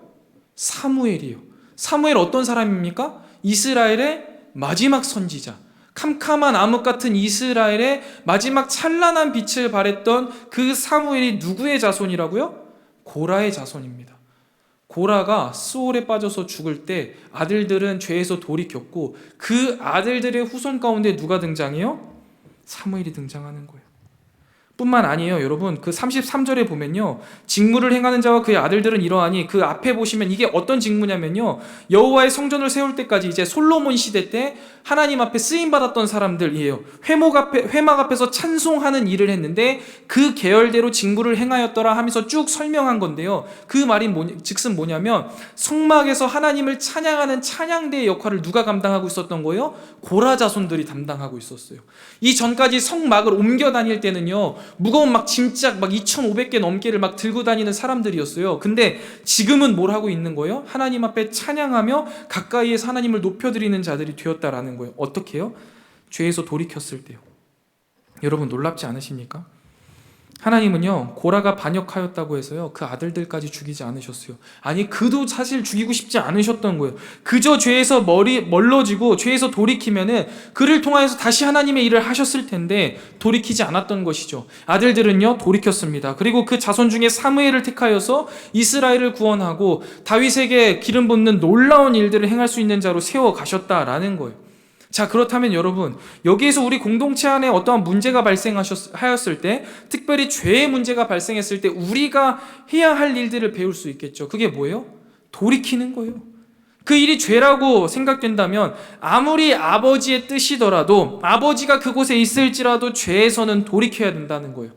사무엘이요. 사무엘 어떤 사람입니까? 이스라엘의 마지막 선지자, 캄캄한 암흑 같은 이스라엘의 마지막 찬란한 빛을 발했던 그 사무엘이 누구의 자손이라고요? 고라의 자손입니다. 고라가 스올에 빠져서 죽을 때 아들들은 죄에서 돌이켰고 그 아들들의 후손 가운데 누가 등장해요? 사무엘이 등장하는 거예요. 뿐만 아니에요. 여러분, 그 33절에 보면요, 직무를 행하는 자와 그의 아들들은 이러하니, 그 앞에 보시면 이게 어떤 직무냐면요, 여호와의 성전을 세울 때까지 이제 솔로몬 시대 때 하나님 앞에 쓰임 받았던 사람들이에요. 회막 앞에서 찬송하는 일을 했는데 그 계열대로 직무를 행하였더라 하면서 쭉 설명한 건데요. 그 말이 즉슨 뭐냐면 성막에서 하나님을 찬양하는 찬양대의 역할을 누가 감당하고 있었던 거예요? 고라 자손들이 담당하고 있었어요. 이 전까지 성막을 옮겨 다닐 때는요, 무거운 막 짐짝 막 2,500개 넘게를 막 들고 다니는 사람들이었어요. 근데 지금은 뭘 하고 있는 거예요? 하나님 앞에 찬양하며 가까이에서 하나님을 높여드리는 자들이 되었다라는 거예요. 어떻게 해요? 죄에서 돌이켰을 때요. 여러분 놀랍지 않으십니까? 하나님은요, 고라가 반역하였다고 해서요, 그 아들들까지 죽이지 않으셨어요. 아니, 그도 사실 죽이고 싶지 않으셨던 거예요. 그저 죄에서 멀어지고 죄에서 돌이키면은 그를 통하여서 다시 하나님의 일을 하셨을 텐데 돌이키지 않았던 것이죠. 아들들은요, 돌이켰습니다. 그리고 그 자손 중에 사무엘을 택하여서 이스라엘을 구원하고 다윗에게 기름 붓는 놀라운 일들을 행할 수 있는 자로 세워 가셨다라는 거예요. 자, 그렇다면 여러분, 여기에서 우리 공동체 안에 어떠한 문제가 발생하였을 때, 특별히 죄의 문제가 발생했을 때 우리가 해야 할 일들을 배울 수 있겠죠. 그게 뭐예요? 돌이키는 거예요. 그 일이 죄라고 생각된다면 아무리 아버지의 뜻이더라도, 아버지가 그곳에 있을지라도 죄에서는 돌이켜야 된다는 거예요.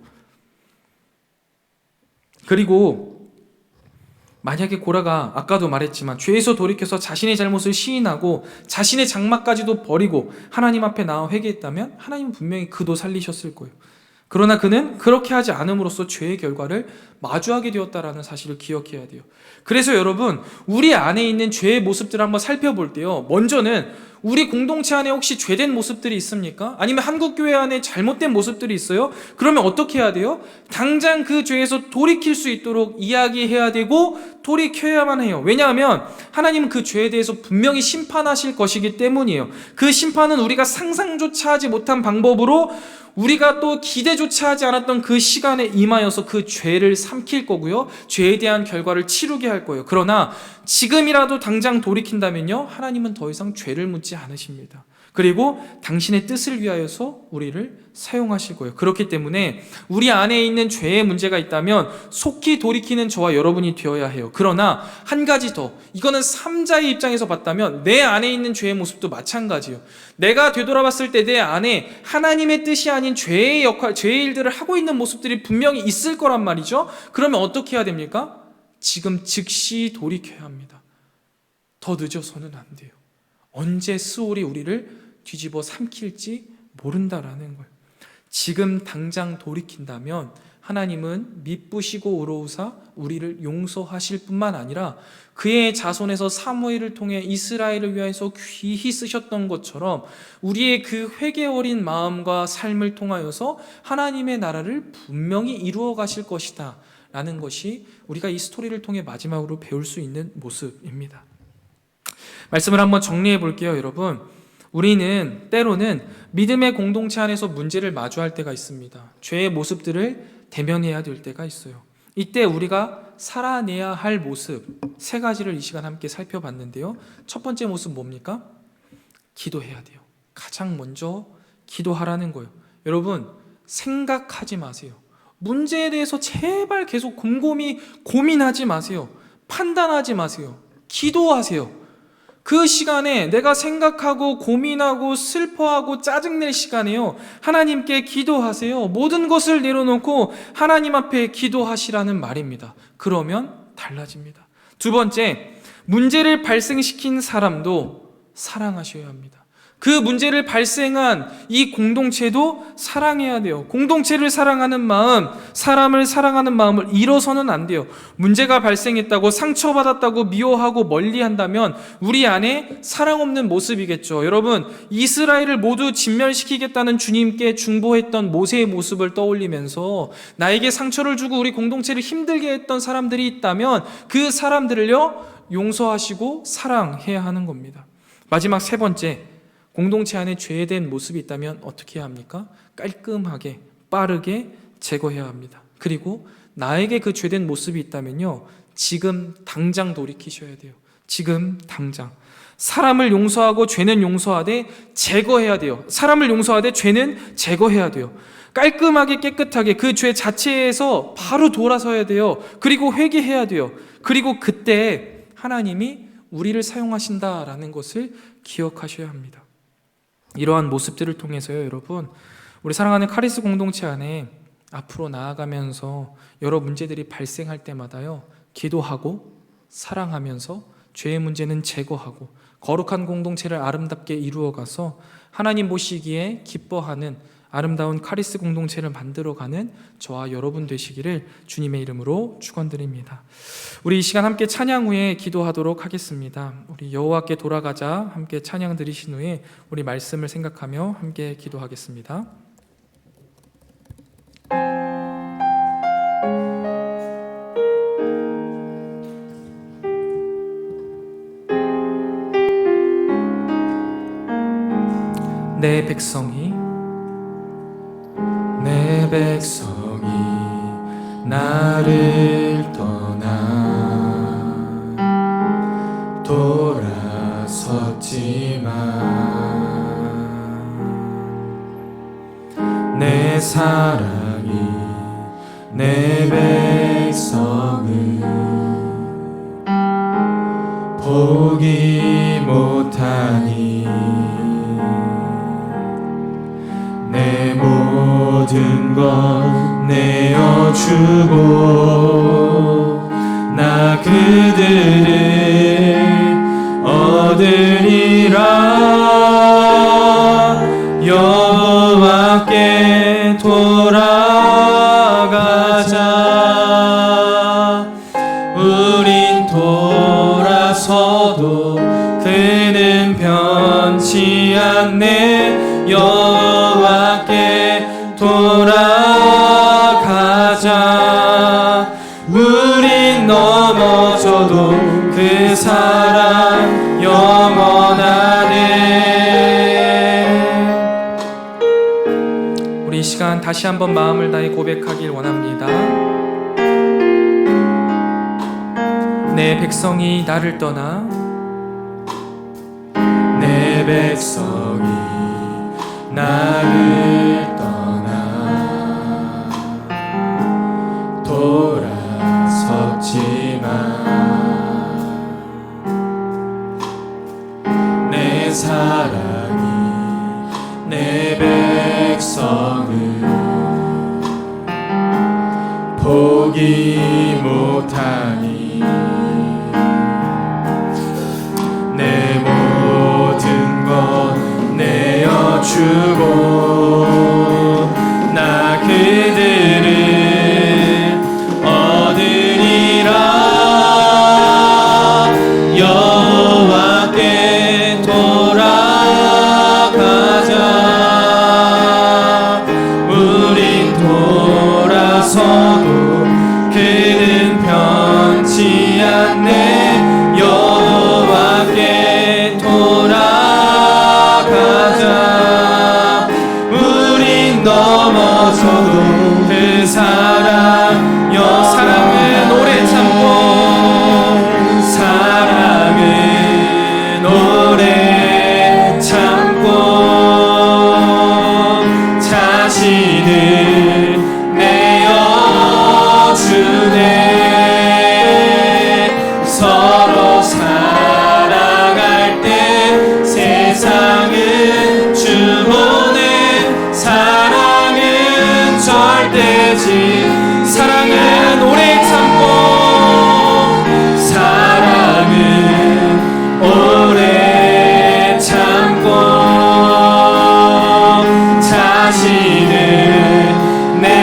그리고 만약에 고라가 아까도 말했지만 죄에서 돌이켜서 자신의 잘못을 시인하고 자신의 장막까지도 버리고 하나님 앞에 나와 회개했다면 하나님은 분명히 그도 살리셨을 거예요. 그러나 그는 그렇게 하지 않음으로써 죄의 결과를 마주하게 되었다라는 사실을 기억해야 돼요. 그래서 여러분, 우리 안에 있는 죄의 모습들을 한번 살펴볼 때요, 먼저는 우리 공동체 안에 혹시 죄된 모습들이 있습니까? 아니면 한국교회 안에 잘못된 모습들이 있어요? 그러면 어떻게 해야 돼요? 당장 그 죄에서 돌이킬 수 있도록 이야기해야 되고 돌이켜야만 해요. 왜냐하면 하나님은 그 죄에 대해서 분명히 심판하실 것이기 때문이에요. 그 심판은 우리가 상상조차 하지 못한 방법으로 우리가 또 기대조차 하지 않았던 그 시간에 임하여서 그 죄를 삼킬 거고요, 죄에 대한 결과를 치르게 할 거예요. 그러나 지금이라도 당장 돌이킨다면요, 하나님은 더 이상 죄를 묻지 않으십니다. 그리고 당신의 뜻을 위하여서 우리를 사용하실 거예요. 그렇기 때문에 우리 안에 있는 죄의 문제가 있다면 속히 돌이키는 저와 여러분이 되어야 해요. 그러나 한 가지 더, 이거는 3자의 입장에서 봤다면 내 안에 있는 죄의 모습도 마찬가지예요. 내가 되돌아봤을 때 내 안에 하나님의 뜻이 아닌 죄의 역할, 죄의 일들을 하고 있는 모습들이 분명히 있을 거란 말이죠. 그러면 어떻게 해야 됩니까? 지금 즉시 돌이켜야 합니다. 더 늦어서는 안 돼요. 언제 스올이 우리를 뒤집어 삼킬지 모른다라는 거예요. 지금 당장 돌이킨다면 하나님은 미쁘시고 의로우사 우리를 용서하실 뿐만 아니라 그의 자손에서 사무엘을 통해 이스라엘을 위하여서 귀히 쓰셨던 것처럼 우리의 그 회개 어린 마음과 삶을 통하여서 하나님의 나라를 분명히 이루어 가실 것이다 라는 것이 우리가 이 스토리를 통해 마지막으로 배울 수 있는 모습입니다. 말씀을 한번 정리해 볼게요, 여러분. 우리는 때로는 믿음의 공동체 안에서 문제를 마주할 때가 있습니다. 죄의 모습들을 대면해야 될 때가 있어요. 이때 우리가 살아내야 할 모습 3가지를 이 시간 함께 살펴봤는데요. 첫 번째 모습 뭡니까? 기도해야 돼요. 가장 먼저 기도하라는 거예요. 여러분, 생각하지 마세요. 문제에 대해서 제발 계속 곰곰이 고민하지 마세요. 판단하지 마세요. 기도하세요. 그 시간에 내가 생각하고 고민하고 슬퍼하고 짜증낼 시간에요, 하나님께 기도하세요. 모든 것을 내려놓고 하나님 앞에 기도하시라는 말입니다. 그러면 달라집니다. 두 번째, 문제를 발생시킨 사람도 사랑하셔야 합니다. 그 문제를 발생한 이 공동체도 사랑해야 돼요. 공동체를 사랑하는 마음, 사람을 사랑하는 마음을 잃어서는 안 돼요. 문제가 발생했다고 상처받았다고 미워하고 멀리한다면 우리 안에 사랑 없는 모습이겠죠. 여러분, 이스라엘을 모두 진멸시키겠다는 주님께 중보했던 모세의 모습을 떠올리면서 나에게 상처를 주고 우리 공동체를 힘들게 했던 사람들이 있다면 그 사람들을요, 용서하시고 사랑해야 하는 겁니다. 마지막 3번째, 공동체 안에 죄된 모습이 있다면 어떻게 해야 합니까? 깔끔하게, 빠르게 제거해야 합니다. 그리고 나에게 그 죄된 모습이 있다면요, 지금 당장 돌이키셔야 돼요. 지금 당장. 사람을 용서하고 죄는 용서하되 제거해야 돼요. 사람을 용서하되 죄는 제거해야 돼요. 깔끔하게 깨끗하게 그 죄 자체에서 바로 돌아서야 돼요. 그리고 회개해야 돼요. 그리고 그때 하나님이 우리를 사용하신다라는 것을 기억하셔야 합니다. 이러한 모습들을 통해서요, 여러분, 우리 사랑하는 카리스 공동체 안에 앞으로 나아가면서 여러 문제들이 발생할 때마다요, 기도하고 사랑하면서 죄의 문제는 제거하고 거룩한 공동체를 아름답게 이루어가서 하나님 보시기에 기뻐하는 아름다운 카리스 공동체를 만들어가는 저와 여러분 되시기를 주님의 이름으로 축원드립니다. 우리 이 시간 함께 찬양 후에 기도하도록 하겠습니다. 우리 여호와께 돌아가자 함께 찬양 드리신 후에 우리 말씀을 생각하며 함께 기도하겠습니다. 내 백성이 나를 떠나 돌아섰지만 내 사랑이 내 백성을 포기 못하니 내 모든 것 내어주고 나 그들을 얻으리라. 여호와께 돌아가자. 우린 돌아서도 그는 변치 않네. 여호와께 돌아가자. 우린 넘어져도 그 사랑 영원하네. 우리 이 시간 다시 한번 마음을 다해 고백하길 원합니다. 내 백성이 나를 떠나 내 백성이 나를 떠나 돌아섰지만 내 사랑이 내 백성을 포기 못하니 내 모든 것 내어주고 나 그들을 얻으리라. 여호와께 돌아가자. 우린 돌아서도 그는 변치 않네. 여호와께 돌아가자. 우린 넘어져도 그 사랑 사랑은 오래 참고 사랑은 오래 참고 자신을 내어주네. 서로 사랑할 때 세상은 주보네. 사랑은 절대지. 사랑은 오래 참고 사랑은 오래 참고 자신을 내어주네.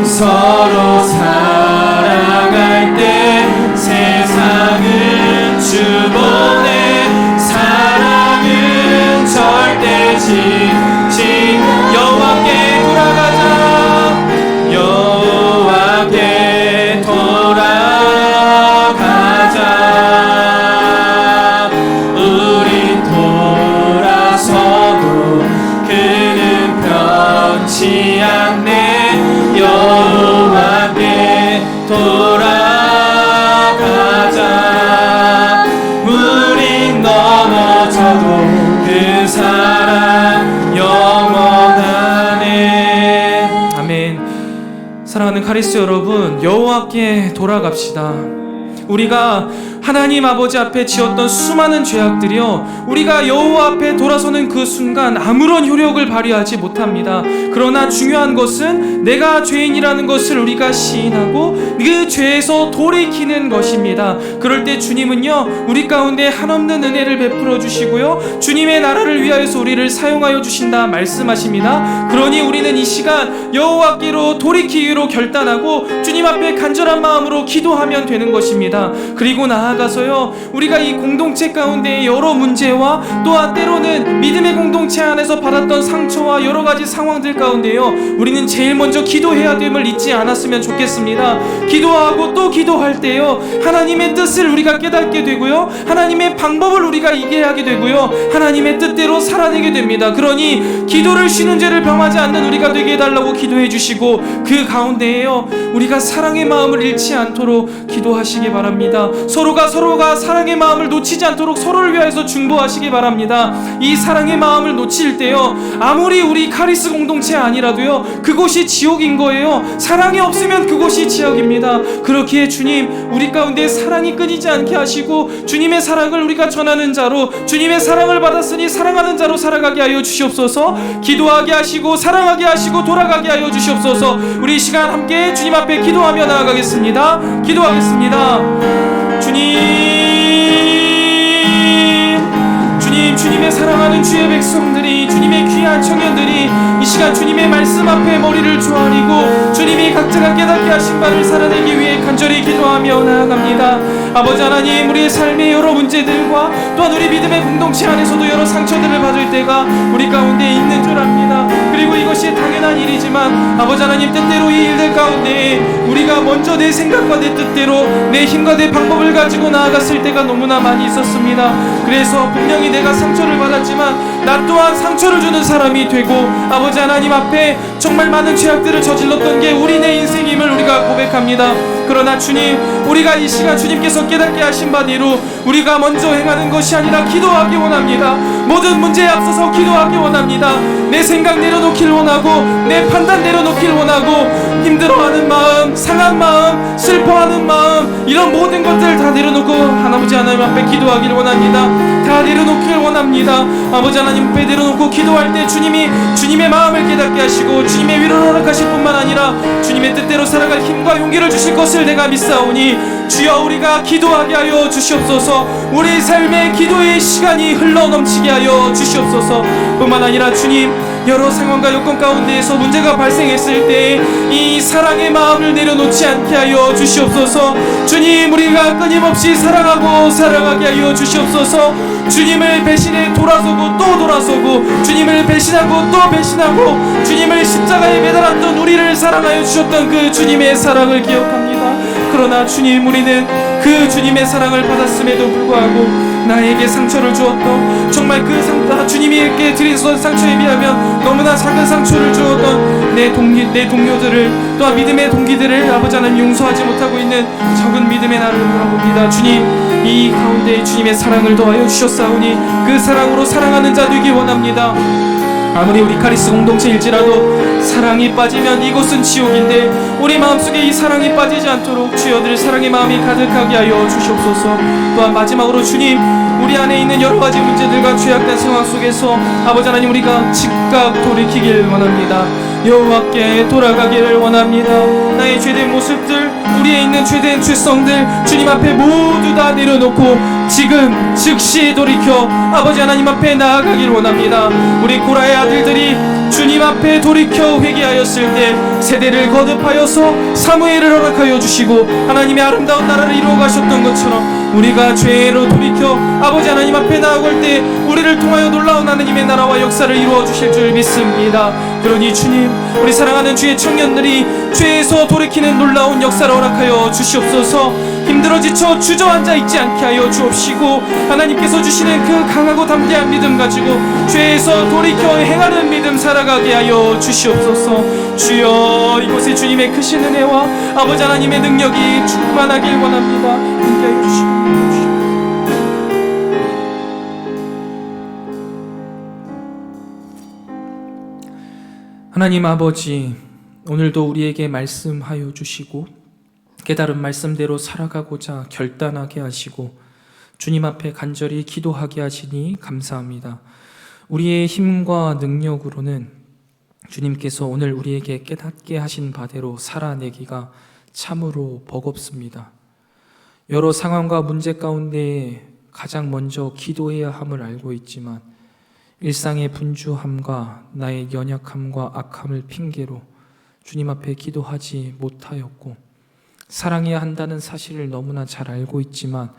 서로 사랑할 때 세상은 주보네. 사랑은 절대지. 여호와께 돌아가자. 여호와께 돌아가자. 우린 돌아서도 그는 변치 않네. 여호와께 돌아가자. 우린 넘어져도 그 사랑 영원하네. 아멘. 사랑하는 카리스 여러분, 여호와께 돌아갑시다. 우리가 하나님 아버지 앞에 지었던 수많은 죄악들이요, 우리가 여호와 앞에 돌아서는 그 순간 아무런 효력을 발휘하지 못합니다. 그러나 중요한 것은 내가 죄인이라는 것을 우리가 시인하고 그 죄에서 돌이키는 것입니다. 그럴 때 주님은요, 우리 가운데 한없는 은혜를 베풀어 주시고요, 주님의 나라를 위하여서 우리를 사용하여 주신다 말씀하십니다. 그러니 우리는 이 시간 여호와께로 돌이키기로 결단하고 주님 앞에 간절한 마음으로 기도하면 되는 것입니다. 그리고 나아가서요, 우리가 이 공동체 가운데 여러 문제와 또한 때로는 믿음의 공동체 안에서 받았던 상처와 여러 가지 상황들 가운데요, 우리는 제일 먼저 기도해야 됨을 잊지 않았으면 좋겠습니다. 기도하고 또 기도할 때요, 하나님의 뜻을 우리가 깨닫게 되고요, 하나님의 방법을 우리가 이해하게 되고요, 하나님의 뜻대로 살아내게 됩니다. 그러니 기도를 쉬는 죄를 범하지 않는 우리가 되게 해달라고 기도해 주시고, 그 가운데에요, 우리가 사랑의 마음을 잃지 않도록 기도하시기 바랍니다. 서로가 사랑의 마음을 놓치지 않도록 서로를 위하여서 중보하시기 바랍니다. 이 사랑의 마음을 놓칠 때요, 아무리 우리 카리스 공동체 아니라도요, 그곳이 지옥인 거예요. 사랑이 없으면 그곳이 지옥입니다. 그렇기에 주님, 우리 가운데 사랑이 끊이지 않게 하시고 주님의 사랑을 우리가 전하는 자로, 주님의 사랑을 받았으니 사랑하는 자로 살아가게 하여 주시옵소서. 기도하게 하시고 사랑하게 하시고 돌아가게 하여 주시옵소서. 우리 이 시간 함께 주님 앞에 기도하며 나아가겠습니다. 기도하겠습니다. 주님의 사랑하는 주의 백성들이, 주님의 귀한 청년들이 이 시간 주님의 말씀 앞에 머리를 조아리고 주님이 각자가 깨닫게 하신 바를 살아내기 위해 간절히 기도하며 나아갑니다. 아버지 하나님, 우리의 삶의 여러 문제들과 또한 우리 믿음의 공동체 안에서도 여러 상처들을 받을 때가 우리 가운데 있는 줄 압니다. 그리고 이것이 당연한 일이지만 아버지 하나님, 때때로 이 일들 가운데 우리가 먼저 내 생각과 내 뜻대로 내 힘과 내 방법을 가지고 나아갔을 때가 너무나 많이 있었습니다. 그래서 분명히 내가 상처를 받았지만 나 또한 상처를 주는 사람이 되고 아버지 하나님 앞에 정말 많은 죄악들을 저질렀던 게 우리 내 인생임을 우리가 고백합니다. 그러나 주님, 우리가 이 시간 주님께서 깨닫게 하신 바대로 우리가 먼저 행하는 것이 아니라 기도하기 원합니다. 모든 문제에 앞서서 기도하기 원합니다. 내 생각 내려놓길 원하고 내 판단 내려놓길 원하고 힘들어하는 마음, 상한 마음, 슬퍼하는 마음, 이런 모든 것들을 다 내려놓고 아버지 하나님 앞에 기도하길 원합니다. 다 내려놓길 원합니다. 아버지 하나님 앞에 내려놓고 기도할 때 주님이 주님의 마음을 깨닫게 하시고 주님의 위로를 허락하실 뿐만 아니라 주님의 뜻대로 살아갈 힘과 용기를 주실 것을 내가 믿사오니 주여, 우리가 기도하게 하여 주시옵소서. 우리 삶의 기도의 시간이 흘러넘치게 하여 주시옵소서. 뿐만 아니라 주님, 여러 상황과 여건 가운데에서 문제가 발생했을 때 이 사랑의 마음을 내려놓지 않게 하여 주시옵소서. 주님, 우리가 끊임없이 사랑하고 사랑하게 하여 주시옵소서. 주님을 배신해 돌아서고 또 돌아서고 주님을 배신하고 또 배신하고 주님을 십자가에 매달았던 우리를 사랑하여 주셨던 그 주님의 사랑을 기억합니다. 그러나 주님, 우리는 그 주님의 사랑을 받았음에도 불구하고 나에게 상처를 주었던, 정말 그 주님에게 드린 상처에 비하면 너무나 작은 상처를 주었던 내 동료들을, 또한 믿음의 동기들을 아버지 하나님 용서하지 못하고 있는 적은 믿음의 나를 돌아봅니다. 주님, 이 가운데 주님의 사랑을 더하여 주셨사오니 그 사랑으로 사랑하는 자 되기 원합니다. 아무리 우리 카리스 공동체일지라도 사랑이 빠지면 이곳은 지옥인데 우리 마음속에 이 사랑이 빠지지 않도록 주여 늘 사랑의 마음이 가득하게 하여 주시옵소서. 또한 마지막으로 주님, 우리 안에 있는 여러 가지 문제들과 죄악된 상황 속에서 아버지 하나님, 우리가 즉각 돌이키길 원합니다. 여호와께 돌아가기를 원합니다. 나의 죄된 모습들, 우리에 있는 죄된 죄성들 주님 앞에 모두 다 내려놓고 지금 즉시 돌이켜 아버지 하나님 앞에 나아가길 원합니다. 우리 고라의 아들들이 주님 앞에 돌이켜 회개하였을 때 세대를 거듭하여서 사무엘을 허락하여 주시고 하나님의 아름다운 나라를 이루어 가셨던 것처럼 우리가 죄로 돌이켜 아버지 하나님 앞에 나아갈 때 우리를 통하여 놀라운 하나님의 나라와 역사를 이루어 주실 줄 믿습니다. 그러니 주님, 우리 사랑하는 주의 청년들이 죄에서 돌이키는 놀라운 역사를 허락하여 주시옵소서. 힘들어 지쳐 주저앉아 있지 않게 하여 주옵시고 하나님께서 주시는 그 강하고 담대한 믿음 가지고 죄에서 돌이켜 행하는 믿음 살아가게 하여 주시옵소서. 주여, 주셔서 이곳에 주님의 크신 은혜와 아버지 하나님의 능력이 충만하길 원합니다. 함께하여 주시옵소서. 하나님 아버지, 오늘도 우리에게 말씀하여 주시고 깨달은 말씀대로 살아가고자 결단하게 하시고 주님 앞에 간절히 기도하게 하시니 감사합니다. 우리의 힘과 능력으로는 주님께서 오늘 우리에게 깨닫게 하신 바대로 살아내기가 참으로 버겁습니다. 여러 상황과 문제 가운데 가장 먼저 기도해야 함을 알고 있지만 일상의 분주함과 나의 연약함과 악함을 핑계로 주님 앞에 기도하지 못하였고, 사랑해야 한다는 사실을 너무나 잘 알고 있지만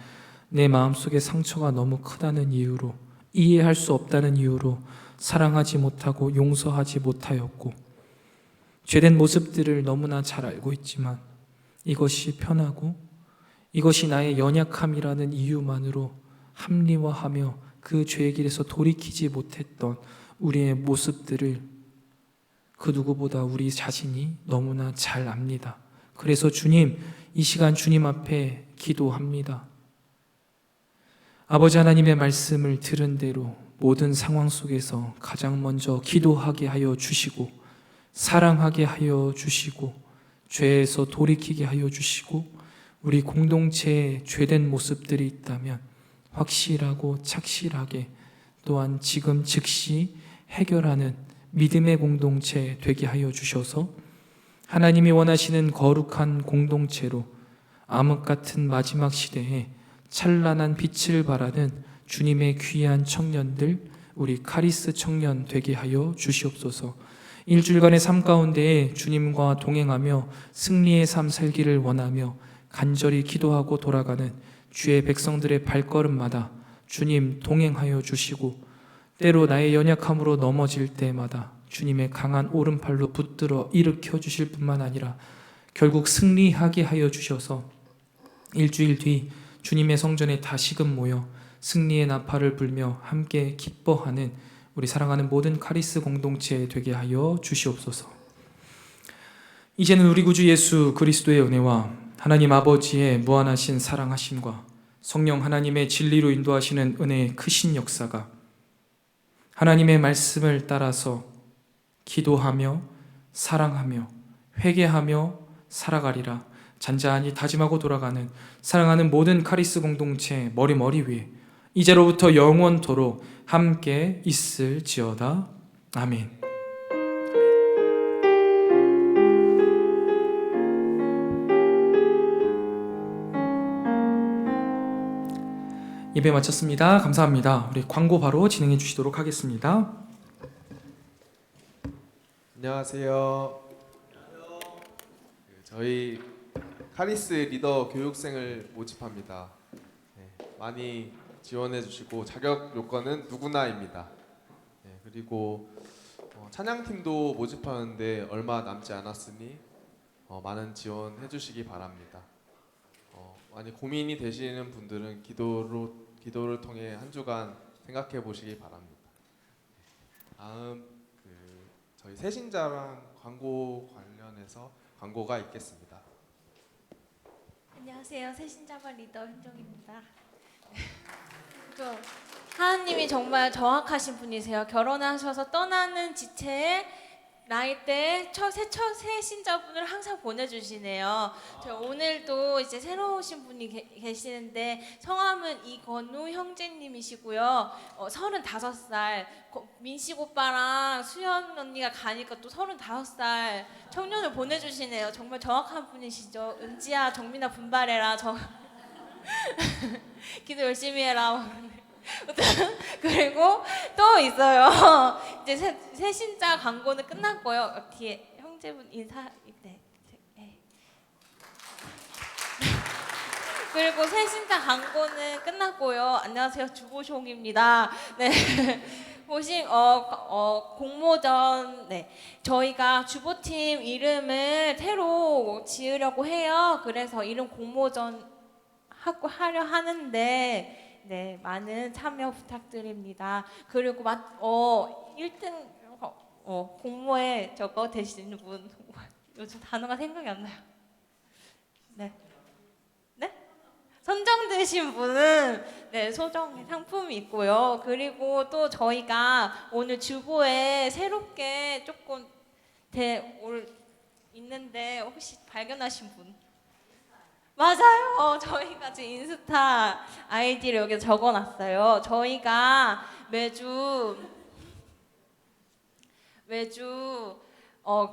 내 마음속에 상처가 너무 크다는 이유로, 이해할 수 없다는 이유로 사랑하지 못하고 용서하지 못하였고, 죄된 모습들을 너무나 잘 알고 있지만 이것이 편하고 이것이 나의 연약함이라는 이유만으로 합리화하며 그 죄의 길에서 돌이키지 못했던 우리의 모습들을 그 누구보다 우리 자신이 너무나 잘 압니다. 그래서 주님, 이 시간 주님 앞에 기도합니다. 아버지 하나님의 말씀을 들은 대로 모든 상황 속에서 가장 먼저 기도하게 하여 주시고, 사랑하게 하여 주시고, 죄에서 돌이키게 하여 주시고, 우리 공동체에 죄된 모습들이 있다면 확실하고 착실하게, 또한 지금 즉시 해결하는 믿음의 공동체 되게 하여 주셔서 하나님이 원하시는 거룩한 공동체로 암흑 같은 마지막 시대에 찬란한 빛을 발하는 주님의 귀한 청년들, 우리 카리스 청년 되게 하여 주시옵소서. 일주일간의 삶 가운데에 주님과 동행하며 승리의 삶 살기를 원하며 간절히 기도하고 돌아가는 주의 백성들의 발걸음마다 주님 동행하여 주시고, 때로 나의 연약함으로 넘어질 때마다 주님의 강한 오른팔로 붙들어 일으켜 주실 뿐만 아니라 결국 승리하게 하여 주셔서 일주일 뒤 주님의 성전에 다시금 모여 승리의 나팔을 불며 함께 기뻐하는 우리 사랑하는 모든 카리스 공동체 되게 하여 주시옵소서. 이제는 우리 구주 예수 그리스도의 은혜와 하나님 아버지의 무한하신 사랑하심과 성령 하나님의 진리로 인도하시는 은혜의 크신 역사가 하나님의 말씀을 따라서 기도하며 사랑하며 회개하며 살아가리라 잔잔히 다짐하고 돌아가는 사랑하는 모든 카리스 공동체 머리 위에 이제로부터 영원토록 함께 있을지어다. 아멘. 예배 마쳤습니다. 감사합니다. 우리 광고 바로 진행해 주시도록 하겠습니다. 안녕하세요. 저희 카리스 리더 교육생을 모집합니다. 많이 지원해 주시고 자격 요건은 누구나입니다. 그리고 찬양팀도 모집하는데 얼마 남지 않았으니 많은 지원해 주시기 바랍니다. 많이 고민이 되시는 분들은 기도를 통해 한 주간 생각해 보시기 바랍니다. 다음 저희 새신자랑 광고 관련해서 광고가 있겠습니다. 안녕하세요. 새신자반 리더 현정입니다. 하나님이 정말 정확하신 분이세요. 결혼하셔서 떠나는 지체에 나이대에 새 신자분을 항상 보내주시네요. 오늘도 이제 새로 오신 분이 계시는데 성함은 이건우 형제님이시고요. 35살 민식 오빠랑 수연 언니가 가니까 또 35살 청년을 보내주시네요. 정말 정확한 분이시죠. 은지야, 정민아 분발해라. 기도 열심히 해라. 그리고 또 있어요. 이제 새신자 광고는 끝났고요. 뒤에 형제분 인사. 네. 그리고 새신자 광고는 끝났고요. 안녕하세요, 주보숑입니다. 네. 보신 공모전, 네, 저희가 주보팀 이름을 새로 지으려고 해요. 그래서 이름 공모전 하려 하는데. 네, 많은 참여 부탁드립니다. 그리고 1등 공모에 저거 되시는 분 요즘 단어가 생각이 안 나요. 네. 네? 선정되신 분은 네, 소정의 상품이 있고요. 그리고 또 저희가 오늘 주보에 새롭게 조금 있는데 혹시 발견하신 분? 맞아요. 저희가 지금 인스타 아이디를 여기 적어놨어요. 저희가 매주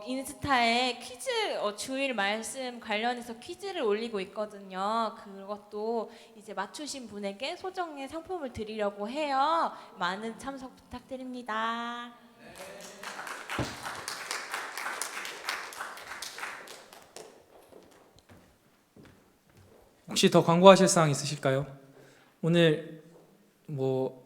인스타에 퀴즈 주일 말씀 관련해서 퀴즈를 올리고 있거든요. 그것도 이제 맞추신 분에게 소정의 상품을 드리려고 해요. 많은 참석 부탁드립니다. 혹시 더 광고하실 사항 있으실까요? 오늘 뭐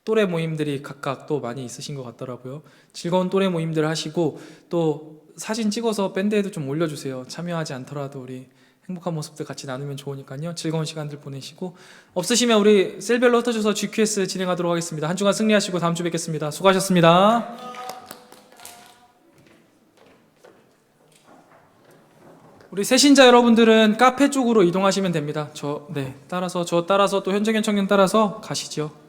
또래 모임들이 각각 또 많이 있으신 것 같더라고요. 즐거운 또래 모임들 하시고 또 사진 찍어서 밴드에도 좀 올려주세요. 참여하지 않더라도 우리 행복한 모습들 같이 나누면 좋으니까요. 즐거운 시간들 보내시고 없으시면 우리 셀별로 흩어져서 GQS 진행하도록 하겠습니다. 한 주간 승리하시고 다음 주 뵙겠습니다. 수고하셨습니다. 우리 새신자 여러분들은 카페 쪽으로 이동하시면 됩니다. 저 따라서 또 현정현 청년 따라서 가시죠.